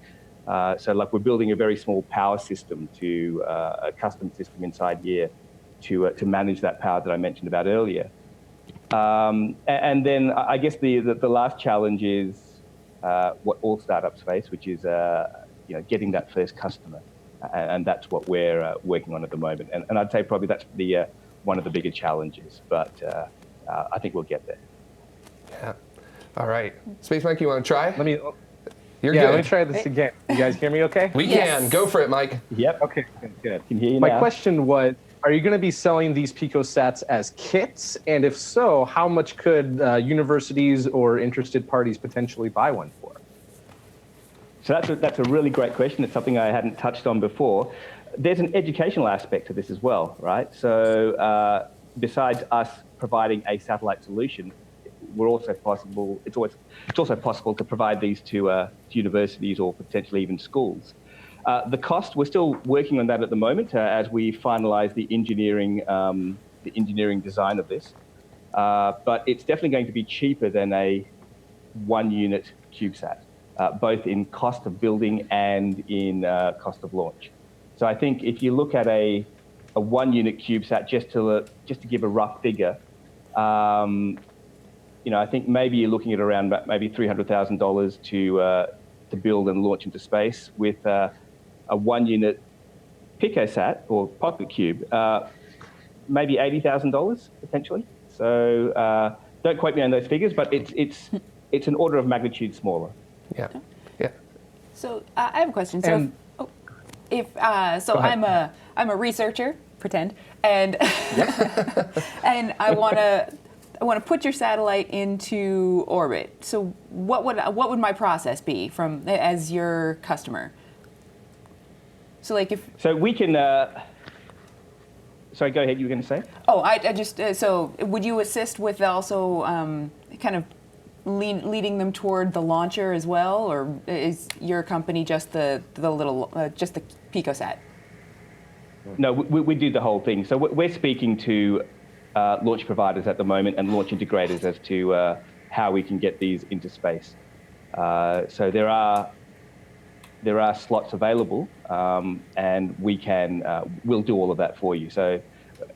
So like we're building a very small power system to a custom system inside here to manage that power that I mentioned about earlier. And then I guess the last challenge is what all startups face, which is getting that first customer. And that's what we're working on at the moment. And I'd say probably that's one of the bigger challenges, but I think we'll get there. yeah. All right. Space Mike, you want to try? You're Yeah, good. let me try this again. You guys hear me okay? We can. Go for it, Mike. Yep. Okay. Good. Can hear you My now. question was, are you going to be selling these Pico Sats as kits? And if so, how much could universities or interested parties potentially buy one for? So that's a really great question. It's something I hadn't touched on before. There's an educational aspect to this as well, right? So besides us providing a satellite solution, we're also possible. It's also possible to provide these to universities or potentially even schools. The cost, we're still working on that at the moment as we finalize the engineering design of this. But it's definitely going to be cheaper than a 1-unit CubeSat. Both in cost of building and in cost of launch. So I think if you look at a 1-unit CubeSat, just to give a rough figure, I think maybe you're looking at around maybe $300,000 to build and launch into space. With a 1-unit Pico Sat or Pocket Cube, maybe $80,000 potentially. So don't quote me on those figures, but it's an order of magnitude smaller. Yeah. So I have a question. So I'm a researcher, pretend, and and I want to put your satellite into orbit. So what would my process be as your customer? So we can. Sorry, go ahead. You were going to say? Oh, I just so would you assist with also kind of leading them toward the launcher as well, or is your company just the Pico Sat? No, we do the whole thing. So we're speaking to launch providers at the moment and launch integrators as to how we can get these into space. So there are slots available, and we'll do all of that for you. So,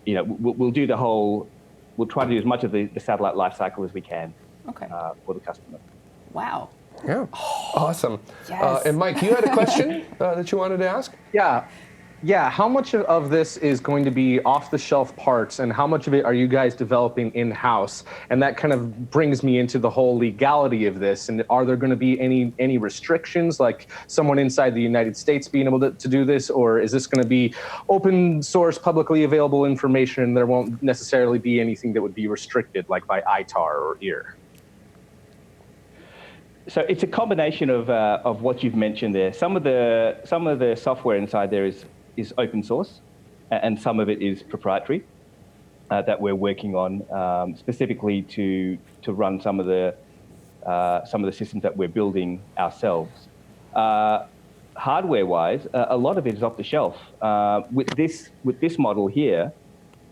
we'll do the whole. We'll try to do as much of the satellite life cycle as we can. Okay. For the customer. Wow. Yeah. Awesome. Yes. And Mike, you had a question that you wanted to ask? Yeah, how much of this is going to be off-the-shelf parts, and how much of it are you guys developing in-house? And that kind of brings me into the whole legality of this. And are there going to be any restrictions, like someone inside the United States being able to do this, or is this going to be open source, publicly available information, and there won't necessarily be anything that would be restricted, like by ITAR or EAR? So it's a combination of what you've mentioned there. Some of the software inside there is open source, and some of it is proprietary that we're working on specifically to run some of the systems that we're building ourselves. Hardware-wise, a lot of it is off the shelf. With this model here,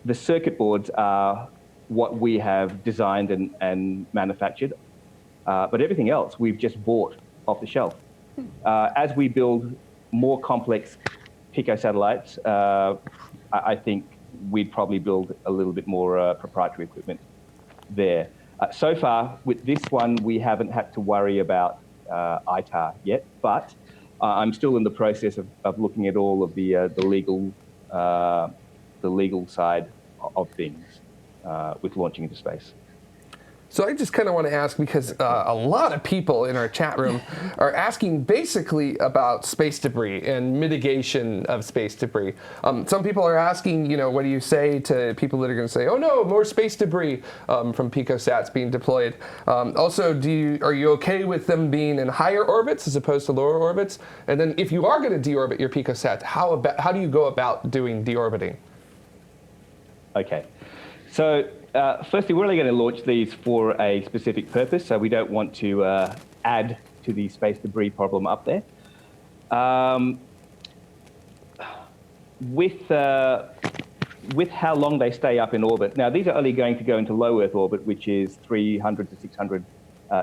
the circuit boards are what we have designed and manufactured, but everything else we've just bought off the shelf. As we build more complex Pico satellites, I think we'd probably build a little bit more proprietary equipment there. So far, with this one, we haven't had to worry about ITAR yet, but I'm still in the process of looking at all of the legal side of things with launching into space. So I just kind of want to ask, because a lot of people in our chat room are asking basically about space debris and mitigation of space debris. Some people are asking, what do you say to people that are going to say, oh no, more space debris from Pico Sats being deployed? Also, are you okay with them being in higher orbits as opposed to lower orbits? And then if you are going to deorbit your Pico Sats, how do you go about doing deorbiting? Okay, so firstly, we're only going to launch these for a specific purpose, so we don't want to add to the space debris problem up there. With how long they stay up in orbit, now these are only going to go into low Earth orbit, which is 300 to 600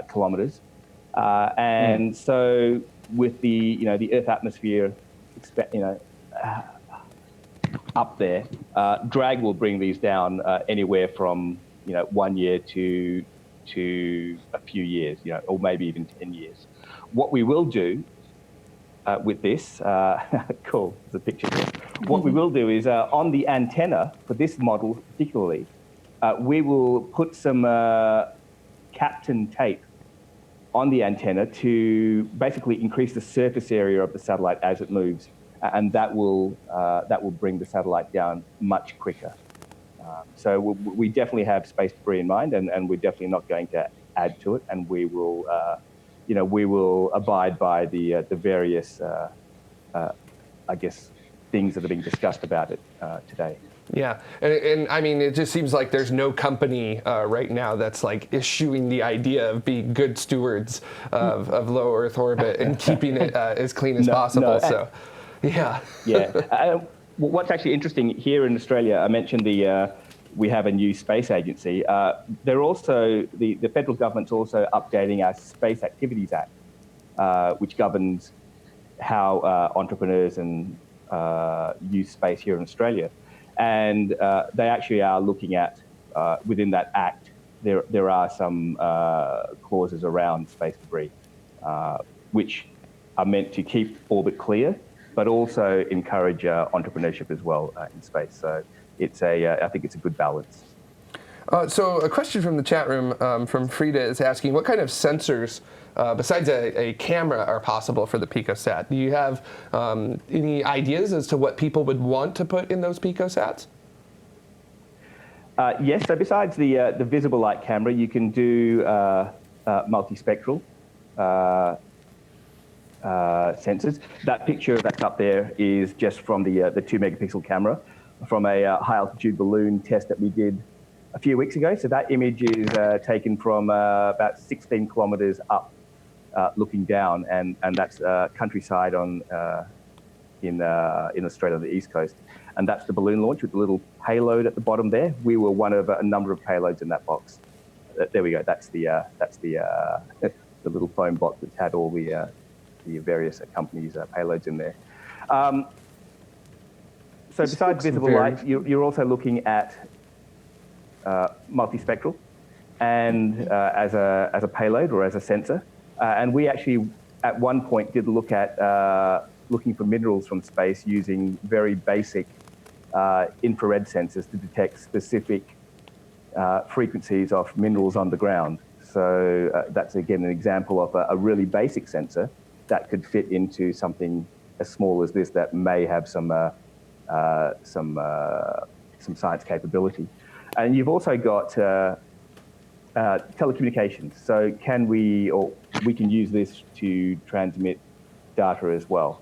kilometers, and so with the Earth atmosphere, up there, drag will bring these down anywhere from 1 year to a few years, or maybe even 10 years. What we will do with this, cool, there's a picture here. What we will do is on the antenna for this model particularly, we will put some Kapton tape on the antenna to basically increase the surface area of the satellite as it moves. And that will bring the satellite down much quicker. So we definitely have space debris in mind, and we're definitely not going to add to it. And we will, we will abide by the various, I guess, things that are being discussed about it today. Yeah, and I mean, it just seems like there's no company right now that's like issuing the idea of being good stewards of low Earth orbit and keeping it as clean as possible. So. Yeah. What's actually interesting here in Australia, I mentioned we have a new space agency. They're also the federal government's also updating our Space Activities Act, which governs how entrepreneurs and use space here in Australia, and they actually are looking at within that act there are some clauses around space debris, which are meant to keep orbit clear, but also encourage entrepreneurship as well in space. So it's I think it's a good balance. So a question from the chat room from Frida is asking, what kind of sensors, besides a camera, are possible for the Pico Sat? Do you have any ideas as to what people would want to put in those Pico Sats? Yes, so besides the visible light camera, you can do multispectral sensors. That picture that's up there is just from the 2 megapixel camera from a high altitude balloon test that we did a few weeks ago. So that image is taken from about 16 kilometers up, looking down, and that's countryside in Australia on the east coast. And that's the balloon launch with the little payload at the bottom there. We were one of a number of payloads in that box. There we go. That's the little foam box that's had all the various companies' payloads in there. So besides visible light, you're also looking at multispectral, and as a payload or as a sensor. And we actually, at one point, did look at looking for minerals from space using very basic infrared sensors to detect specific frequencies of minerals on the ground. So that's, again, an example of a really basic sensor that could fit into something as small as this that may have some science capability. And you've also got telecommunications. So we can use this to transmit data as well.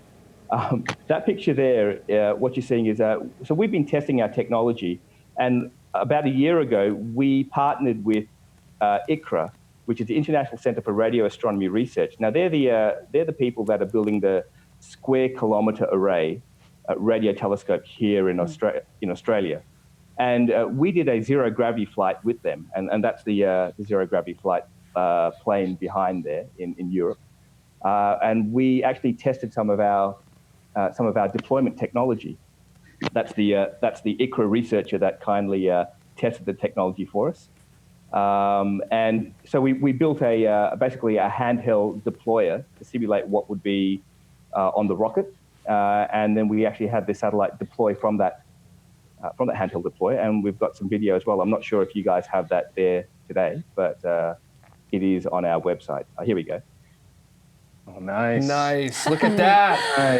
That picture there, what you're seeing is, so we've been testing our technology, and about a year ago, we partnered with ICRA, which is the International Centre for Radio Astronomy Research. Now, they're the people that are building the square kilometre array radio telescope here in Australia. And we did a zero gravity flight with them, and that's the zero gravity flight plane behind there in Europe. And we actually tested some of our deployment technology. That's the ICRA researcher that kindly tested the technology for us. And so we built basically a handheld deployer to simulate what would be on the rocket, and then we actually had the satellite deploy from that handheld deployer, and we've got some video as well. I'm not sure if you guys have that there today, but it is on our website. Here we go. Oh, nice. Nice. Look at that.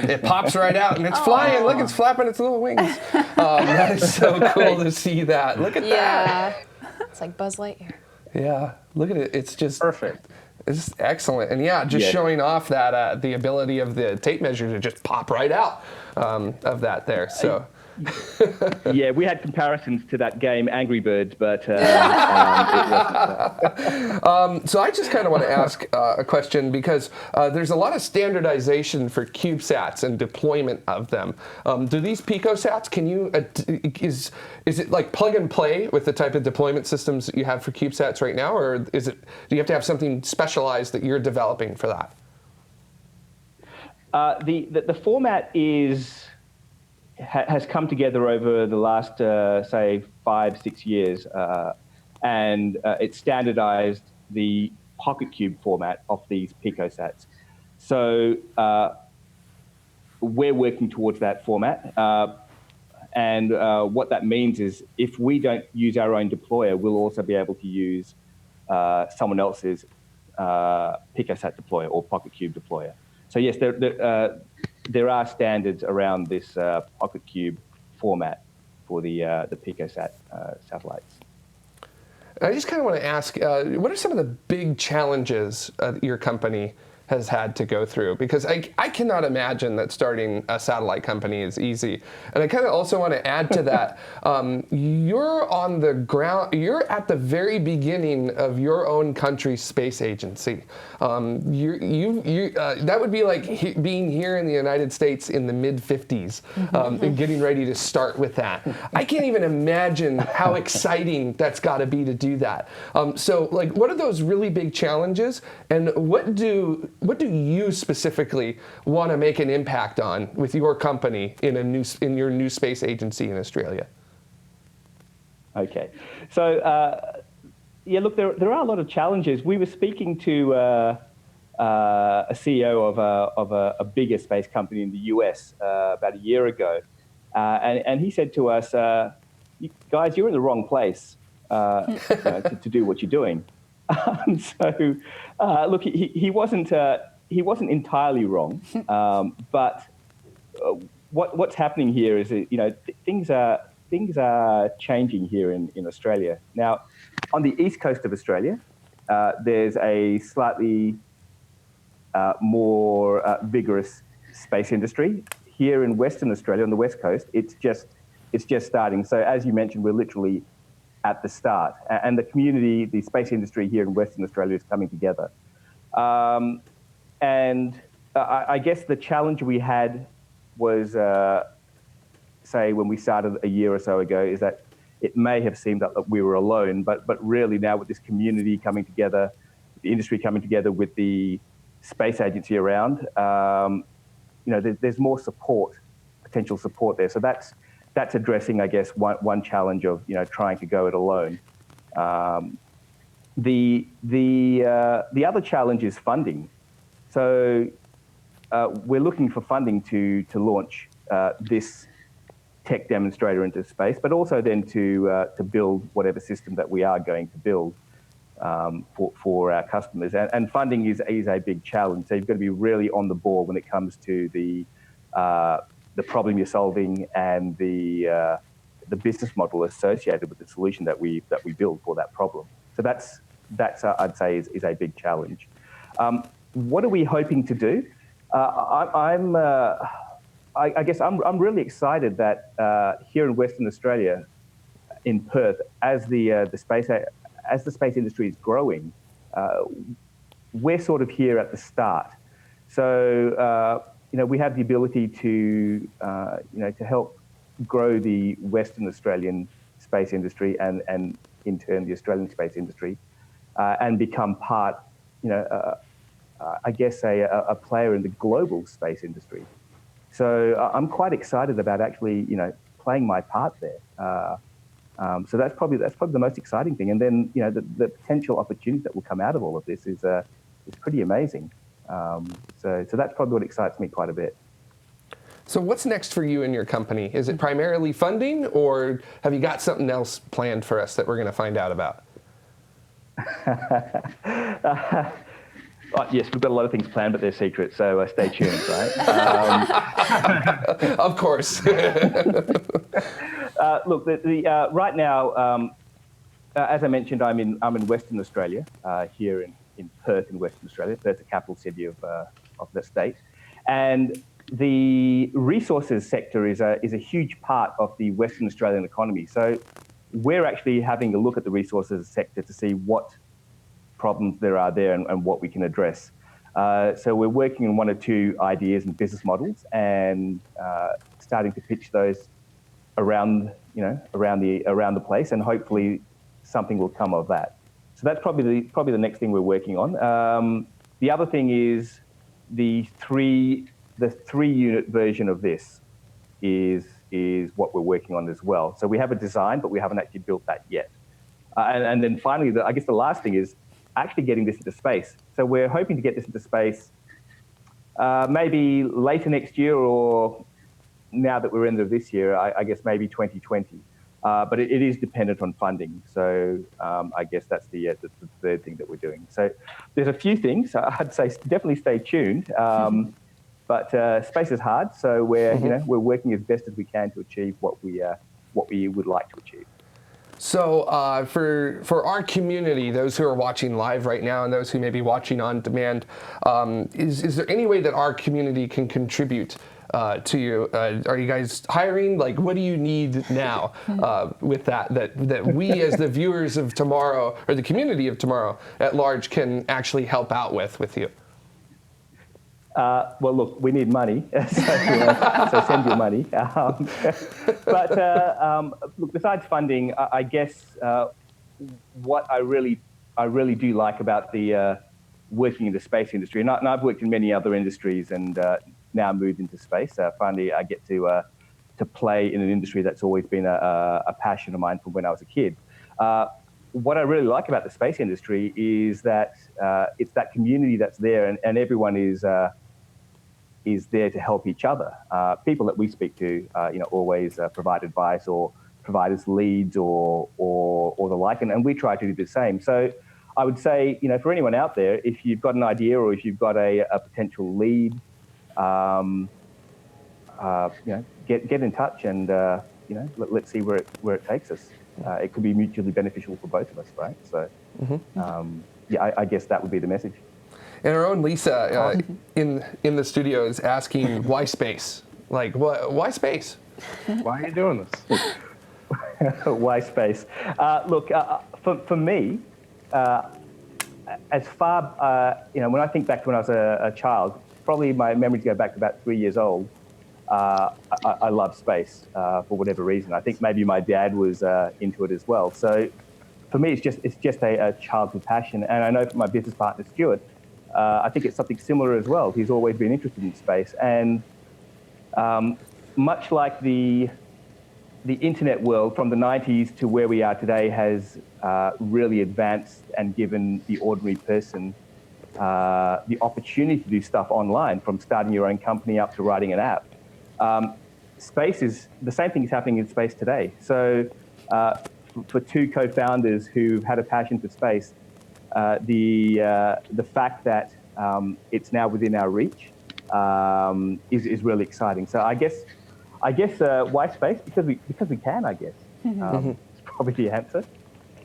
It pops right out, and it's flying. Look, it's flapping its little wings. That is so cool to see that. Look at that. It's like Buzz Lightyear. Yeah. Look at it. It's just Perfect. It's excellent. And showing off that the ability of the tape measure to just pop right out of that there. So. Yeah, we had comparisons to that game Angry Birds, but it wasn't. So I just kind of want to ask a question, because there's a lot of standardization for CubeSats and deployment of them. Do these Pico Sats, can you is it like plug and play with the type of deployment systems that you have for CubeSats right now, or do you have to have something specialized that you're developing for that? The format has come together over the last, say, 5-6 years, and it's standardized the pocket cube format of these Pico Sats. So we're working towards that format, and what that means is if we don't use our own deployer, we'll also be able to use someone else's Pico Sat deployer or pocket cube deployer. So yes, there are standards around this pocket cube format for the Pico Sat satellites. I just kind of want to ask, what are some of the big challenges your company has had to go through? Because I cannot imagine that starting a satellite company is easy. And I kind of also want to add to that, you're on the ground, you're at the very beginning of your own country's space agency. That would be like being here in the United States in the mid-50s and getting ready to start with that. I can't even imagine how exciting that's got to be to do that. So like, what are those really big challenges, and what do you specifically want to make an impact on with your company in your new space agency in Australia? Okay, so yeah, look, there are a lot of challenges. We were speaking to a CEO of a bigger space company in the US about a year ago, and he said to us, "Guys, you're in the wrong place to do what you're doing." So, look, he wasn't entirely wrong, but what's happening here is that, things are changing here in Australia. Now, on the east coast of Australia, there's a slightly more vigorous space industry. Here in Western Australia, on the west coast, it's just starting. So, as you mentioned, we're literally at the start, and the community, the space industry here in Western Australia is coming together. And I guess the challenge we had was, say, when we started a year or so ago, is that it may have seemed that we were alone, but really now with this community coming together, the industry coming together with the space agency around, there's more support, potential support there. So that's addressing, I guess, one challenge of trying to go it alone. The other challenge is funding. So we're looking for funding to launch this tech demonstrator into space, but also then to build whatever system that we are going to build for our customers. And funding is a big challenge. So you've got to be really on the ball when it comes to the problem you're solving and the business model associated with the solution that we build for that problem. So that's I'd say is a big challenge. What are we hoping to do? I guess I'm really excited that here in Western Australia, in Perth, as the space industry is growing, we're sort of here at the start. So we have the ability to help grow the Western Australian space industry and in turn the Australian space industry, and become part, I guess a player in the global space industry. So I'm quite excited about actually, playing my part there. So that's probably the most exciting thing. And then, the potential opportunities that will come out of all of this is pretty amazing. So that's probably what excites me quite a bit. So what's next for you and your company? Is it primarily funding, or have you got something else planned for us that we're going to find out about? Yes, we've got a lot of things planned, but they're secret, so stay tuned, right? Of course. Look, right now, as I mentioned, I'm in Western Australia, here in Perth, in Western Australia. Perth's the capital city of the state, and the resources sector is a huge part of the Western Australian economy. So we're actually having a look at the resources sector to see what problems there are there and what we can address. So we're working on one or two ideas and business models, and starting to pitch those around the place, and hopefully something will come of that. So that's probably the next thing we're working on. The other thing is the three-unit version of this is what we're working on as well. So we have a design, but we haven't actually built that yet. And then finally, I guess the last thing is actually getting this into space. So we're hoping to get this into space maybe later next year, or now that we're in this year, I guess maybe 2020. But it is dependent on funding. So I guess that's the third thing that we're doing. So there's a few things. I'd say definitely stay tuned. But space is hard, so we're working as best as we can to achieve what we would like to achieve. So for our community, those who are watching live right now and those who may be watching on demand, is there any way that our community can contribute to you? Are you guys hiring? Like, what do you need now with that we as the viewers of tomorrow, or the community of tomorrow at large, can actually help out with you? Well, look, we need money, so send your money. But look, besides funding, I guess what I really do like about the working in the space industry, and I've worked in many other industries and now moved into space. Finally, I get to play in an industry that's always been a passion of mine from when I was a kid. What I really like about the space industry is that it's that community that's there, and everyone is there to help each other. People that we speak to, always provide advice or provide us leads or the like, and we try to do the same. So I would say, for anyone out there, if you've got an idea or if you've got a potential lead, get in touch and let's see where it takes us. It could be mutually beneficial for both of us, right? So I guess that would be the message. And our own Lisa in the studio is asking, why space? Like, why space? Why are you doing this? Why space? Look, for me, as far, when I think back to when I was a child, probably my memories go back to about 3 years old. I love space for whatever reason. I think maybe my dad was into it as well. So for me, it's just a childhood passion. And I know for my business partner, Stuart, I think it's something similar as well. He's always been interested in space. And much like the internet world from the 90s to where we are today has really advanced and given the ordinary person the opportunity to do stuff online, from starting your own company up to writing an app. Space is, the same thing is happening in space today. So for two co-founders who've had a passion for space, the fact that it's now within our reach is really exciting. So I guess why space? Because we can, I guess. It's probably the answer.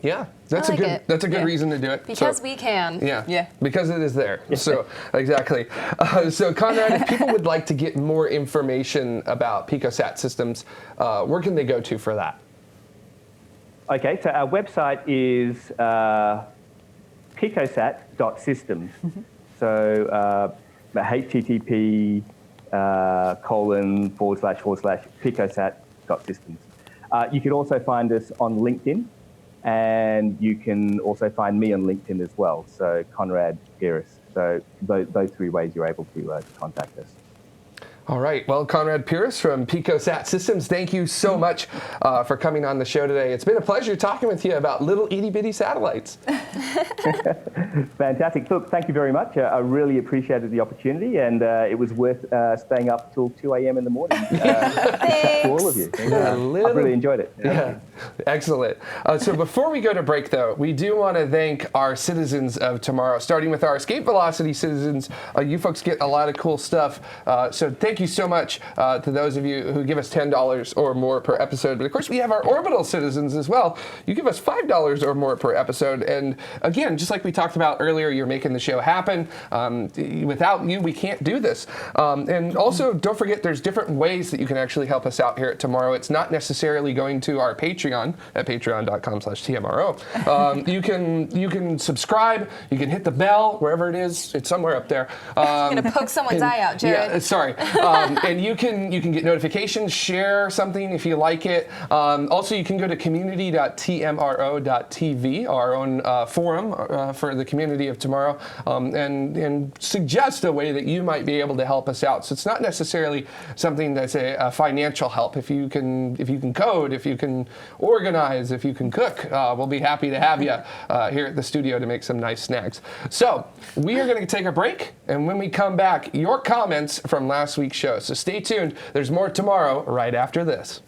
Yeah, that's I like a good reason to do it. Because we can. Yeah, because it is there. So exactly. So Conrad, if people would like to get more information about Pico Sat systems, where can they go to for that? Okay, so our website is picosat.systems. So http://picosat.systems. You can also find us on LinkedIn, and you can also find me on LinkedIn as well. So Conrad Pires. So those three ways you're able to contact us. All right. Well, Conrad Pires from Pico Sat Systems, thank you so much for coming on the show today. It's been a pleasure talking with you about little itty-bitty satellites. Fantastic. Look, thank you very much. I really appreciated the opportunity, and it was worth staying up till 2 a.m. in the morning to all of you. I've really enjoyed it. Yeah. Excellent. So before we go to break, though, we do want to thank our citizens of tomorrow, starting with our escape velocity citizens. You folks get a lot of cool stuff. So thank you so much to those of you who give us $10 or more per episode. But of course, we have our orbital citizens as well. You give us $5 or more per episode. And again, just like we talked about earlier, you're making the show happen. Without you, we can't do this. And also, don't forget, there's different ways that you can actually help us out here at Tomorrow. It's not necessarily going to our Patreon at patreon.com/TMRO. You can subscribe. You can hit the bell wherever it is. It's somewhere up there. I'm gonna poke someone's eye out, Jared. Yeah, sorry. And you can get notifications, share something if you like it. Also, you can go to community.tmro.tv, our own forum for the community of tomorrow, and suggest a way that you might be able to help us out. So it's not necessarily something that's a financial help. If you can code, if you can organize, if you can cook, we'll be happy to have you here at the studio to make some nice snacks. So we are going to take a break, and when we come back, your comments from last week's show. So stay tuned. There's more tomorrow right after this.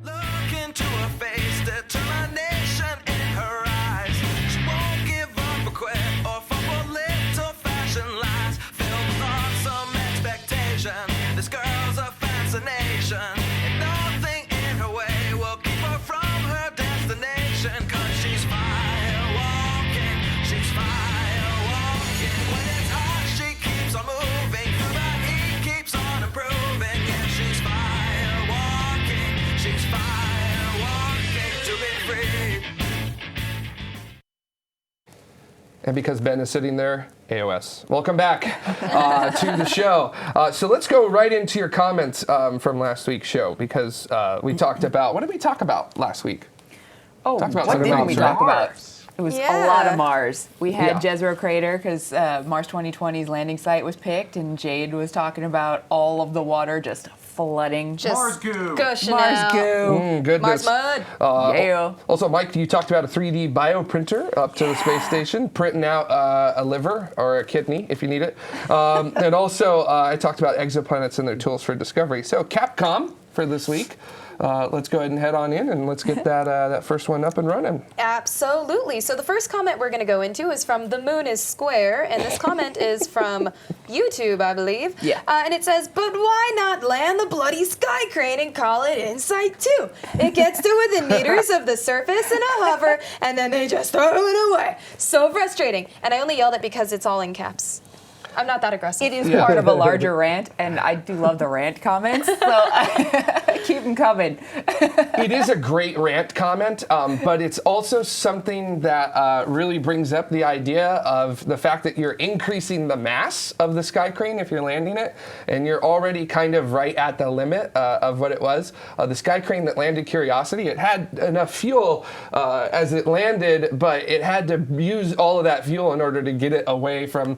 Look into her face, determination in her eyes. She won't give up or quit or fall for little fashion lies. Filled with awesome expectation. This girl's a fascination. And nothing in her way will keep her from her destination. 'Cause she's fire walking. She's fire walking. When it's hot, she keeps on moving. Through the heat, keeps on improving. Yeah, she's fire walking. She's fire walking to be free. And because Ben is sitting there, AOS. Welcome back to the show. So let's go right into your comments from last week's show, because we talked about, what did we talk about last week? Oh, Talked about what something didn't we about talk about? Mars. It was Yeah. a lot of Mars. We had Yeah. Jezero Crater because Mars 2020's landing site was picked, and Jade was talking about all of the water just flooding. Just Mars goo. gushing Mars out. goo. Goodness. Mars mud. Yeah. Also, Mike, you talked about a 3D bioprinter up to the space station, printing out a liver or a kidney if you need it. And also, I talked about exoplanets and their tools for discovery. So, Capcom for this week. Let's go ahead and head on in, and let's get that first one up and running. Absolutely. So the first comment we're going to go into is from The Moon is Square, and this comment is from YouTube, I believe. Yeah. And it says, but why not land the bloody sky crane and call it InSight 2? It gets to within meters of the surface in a hover, and then they just throw it away. So frustrating. And I only yelled it because it's all in caps. I'm not that aggressive. It is part of a larger rant, and I do love the rant comments, so keep them coming. It is a great rant comment, but it's also something that really brings up the idea of the fact that you're increasing the mass of the sky crane if you're landing it, and you're already kind of right at the limit of what it was. The sky crane that landed Curiosity, it had enough fuel as it landed, but it had to use all of that fuel in order to get it away from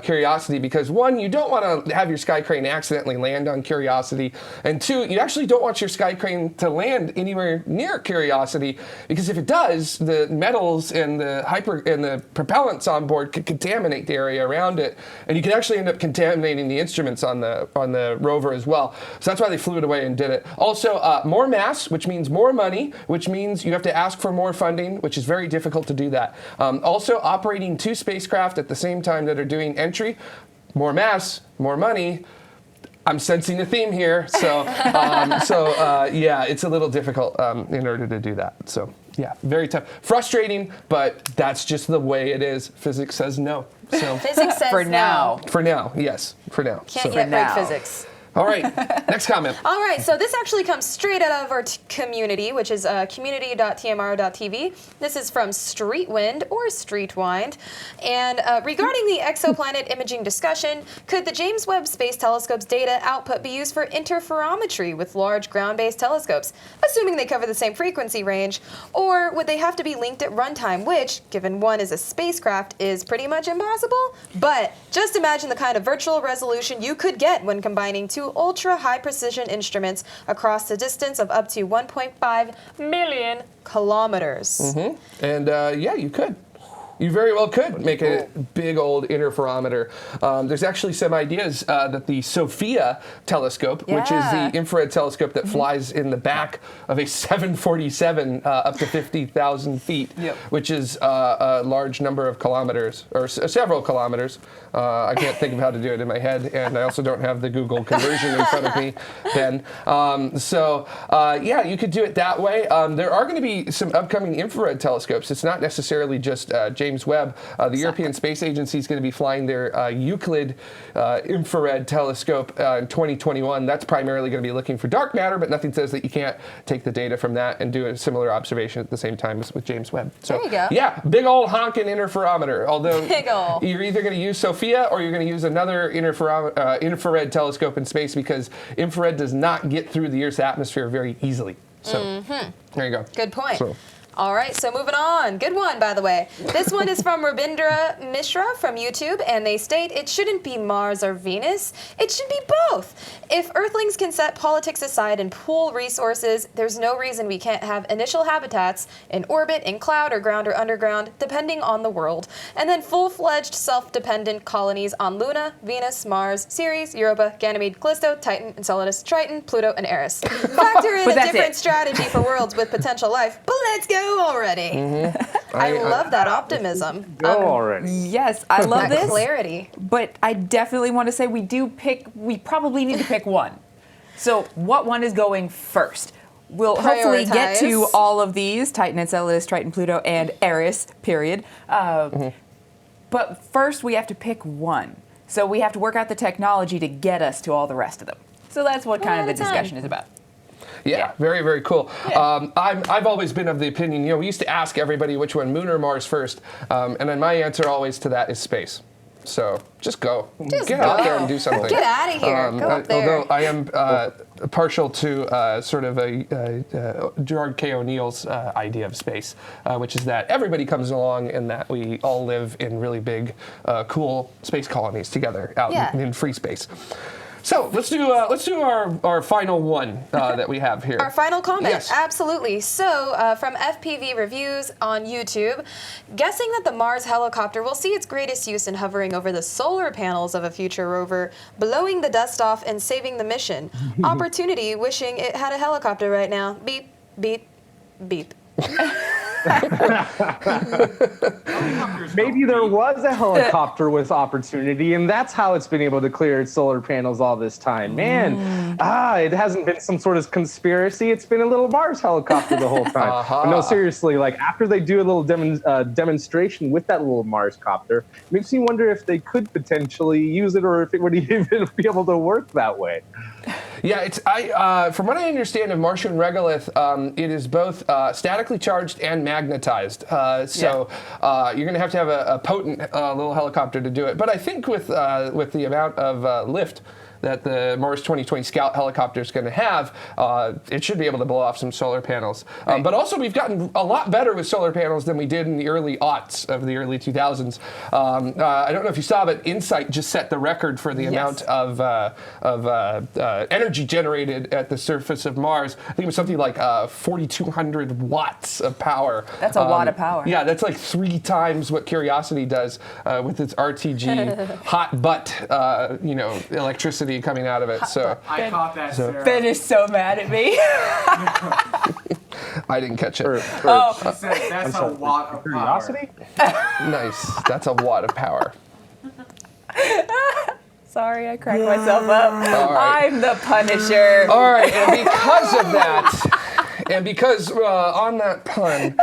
Curiosity, because one, you don't want to have your sky crane accidentally land on Curiosity, and two, you actually don't want your sky crane to land anywhere near Curiosity, because if it does, the metals and the propellants on board could contaminate the area around it, and you could actually end up contaminating the instruments on the rover as well. So that's why they flew it away and did it. Also, more mass, which means more money, which means you have to ask for more funding, which is very difficult to do that. Also, operating 2 spacecraft at the same time that are doing entry, more mass, more money. I'm sensing a theme here, so yeah, it's a little difficult in order to do that. So yeah, very tough, frustrating, but that's just the way it is. Physics says no. So Physics says For now. for now, yes, for now. Can't So- yet break now. physics. All right, next comment. All right, so this actually comes straight out of our community, which is community.tmro.tv. This is from Streetwind or Streetwind. And regarding the exoplanet imaging discussion, could the James Webb Space Telescope's data output be used for interferometry with large ground-based telescopes, assuming they cover the same frequency range? Or would they have to be linked at runtime, which, given one is a spacecraft, is pretty much impossible? But just imagine the kind of virtual resolution you could get when combining 2 ultra-high precision instruments across the distance of up to 1.5 million kilometers. Mm-hmm. And yeah, you could. You very well could make a big old interferometer. There's actually some ideas that the SOFIA telescope, which is the infrared telescope that flies in the back of a 747 up to 50,000 feet, which is a large number of kilometers, or several kilometers. I can't think of how to do it in my head, and I also don't have the Google conversion in front of me, Ben. Yeah, you could do it that way. There are going to be some upcoming infrared telescopes. It's not necessarily just James Webb. The European Space Agency is going to be flying their Euclid infrared telescope in 2021. That's primarily going to be looking for dark matter, but nothing says that you can't take the data from that and do a similar observation at the same time as with James Webb. So, there you go. Yeah, big old honking interferometer. Although Big-ol'. you're either going to use SOFIA or you're going to use another infrared telescope in space, because infrared does not get through the Earth's atmosphere very easily. So there you go. Good point. So. All right, so moving on. Good one, by the way. This one is from Rabindra Mishra from YouTube, and they state, it shouldn't be Mars or Venus. It should be both. If Earthlings can set politics aside and pool resources, there's no reason we can't have initial habitats in orbit, in cloud, or ground, or underground, depending on the world, and then full-fledged, self-dependent colonies on Luna, Venus, Mars, Ceres, Europa, Ganymede, Callisto, Titan, Enceladus, Triton, Pluto, and Eris. Factor in a different strategy for worlds with potential life, but let's go already. I love that optimism. Go already. Yes, I love That this. clarity. But I definitely want to say we probably need to pick one. So what one is going first? We'll hopefully get to Prioritize. all of these, Titan, Enceladus, Triton, Pluto, and Eris, period. But first we have to pick one. So we have to work out the technology to get us to all the rest of them. So that's what kind of the discussion is about. Yeah, very, very cool. I've always been of the opinion, we used to ask everybody which one, Moon or Mars first, and then my answer always to that is space. So just go. Get out there and do something. Get out of here. Go up there. Although I am partial to sort of a Gerard K. O'Neill's idea of space, which is that everybody comes along and that we all live in really big, cool space colonies together out in free space. So let's do our final one that we have here. Our final comment, Yes. absolutely. So from FPV Reviews on YouTube, guessing that the Mars helicopter will see its greatest use in hovering over the solar panels of a future rover, blowing the dust off and saving the mission. Opportunity wishing it had a helicopter right now. Beep, beep, beep. Maybe there was a helicopter with opportunity, and that's how it's been able to clear its solar panels all this time. Man, it hasn't been some sort of conspiracy. It's been a little Mars helicopter the whole time. But no, seriously, like after they do a little demonstration with that little Mars copter, it makes me wonder if they could potentially use it, or if it would even be able to work that way. Yeah, it's from what I understand of Martian regolith, it is both statically charged and magnetized. So you're going to have a potent little helicopter to do it. But I think with the amount of lift that the Mars 2020 Scout helicopter is going to have, it should be able to blow off some solar panels. Right. But also, we've gotten a lot better with solar panels than we did in the early aughts of the early 2000s. I don't know if you saw, but Insight just set the record for the amount of energy generated at the surface of Mars. I think it was something like 4,200 watts of power. That's a lot of power. Yeah, that's like 3 times what Curiosity does with its RTG hot butt, electricity coming out of it. So I caught that, Sarah. Ben is so mad at me. I didn't catch it. She said that's a watt of Curiosity? Nice. That's a watt of power. Sorry, I cracked myself up. right. I'm the Punisher. All right, and because of that, and because on that pun,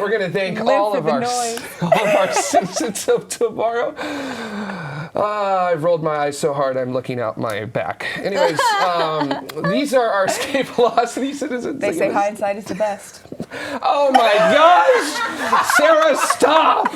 we're going to thank all of our citizens of tomorrow. I've rolled my eyes so hard I'm looking out my back. Anyways, these are our escape velocity citizens. They say hindsight is the best. Oh my gosh! Sarah, stop!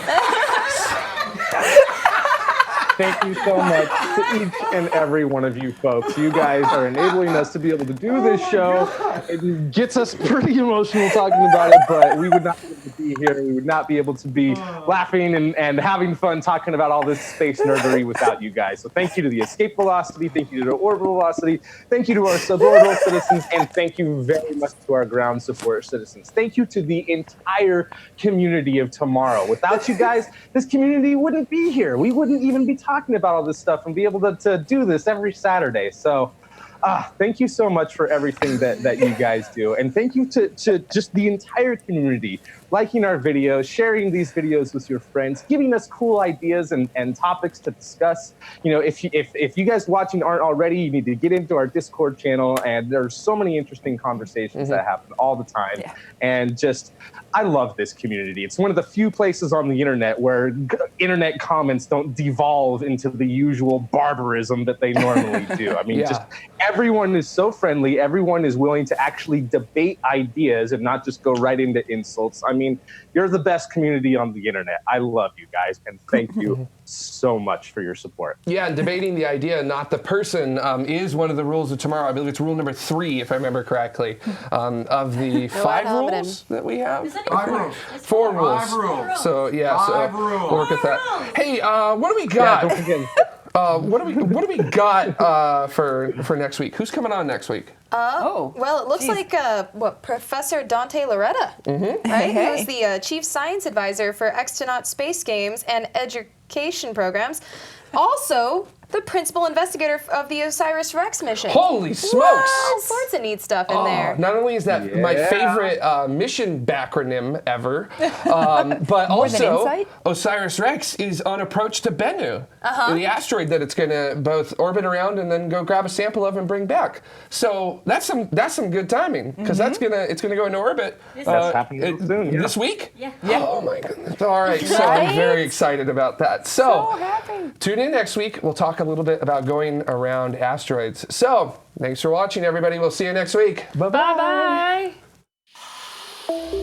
Thank you so much to each and every one of you folks. You guys are enabling us to be able to do this show. It gets us pretty emotional talking about it, but we would not be able to be here. We would not be able to be laughing and having fun talking about all this space nerdery without you guys. So thank you to the escape velocity. Thank you to the orbital velocity. Thank you to our suborbital citizens. And thank you very much to our ground support citizens. Thank you to the entire community of tomorrow. Without you guys, this community wouldn't be here. We wouldn't even be talking about all this stuff and be able to do this every Saturday. So thank you so much for everything that you guys do. And thank you to just the entire community, liking our videos, sharing these videos with your friends, giving us cool ideas and topics to discuss. If you guys watching aren't already, you need to get into our Discord channel, and there's so many interesting conversations that happen all the time. Yeah. And I love this community. It's one of the few places on the internet where internet comments don't devolve into the usual barbarism that they normally do. I mean, just everyone is so friendly. Everyone is willing to actually debate ideas and not just go right into insults. I mean, you're the best community on the internet. I love you guys, and thank you so much for your support. Yeah, and debating the idea, not the person, is one of the rules of tomorrow. I believe it's rule number 3, if I remember correctly, of the 5 rules that we have. 5 rules. 4 rules. 5 rules. So yeah, 5 rules. We'll work with that. Hey, what do we got? Yeah, don't forget. What do we got for next week? Who's coming on next week? Well, it looks like Professor Dante Loretta, right? He was the chief science advisor for Extonaut Space Games and Education Programs. Also, the principal investigator of the OSIRIS-REx mission. Holy smokes! All sorts of neat stuff in there. Not only is that my favorite mission backronym ever, but also OSIRIS-REx is on approach to Bennu, the asteroid that it's going to both orbit around and then go grab a sample of and bring back. So that's some good timing, because it's gonna go into orbit. That's happening soon. This week? Yeah. Oh my goodness! All right, so I'm very excited about that. So happy. Tune in next week. We'll talk a little bit about going around asteroids. So, thanks for watching, everybody. We'll see you next week. Bye-bye. Bye-bye.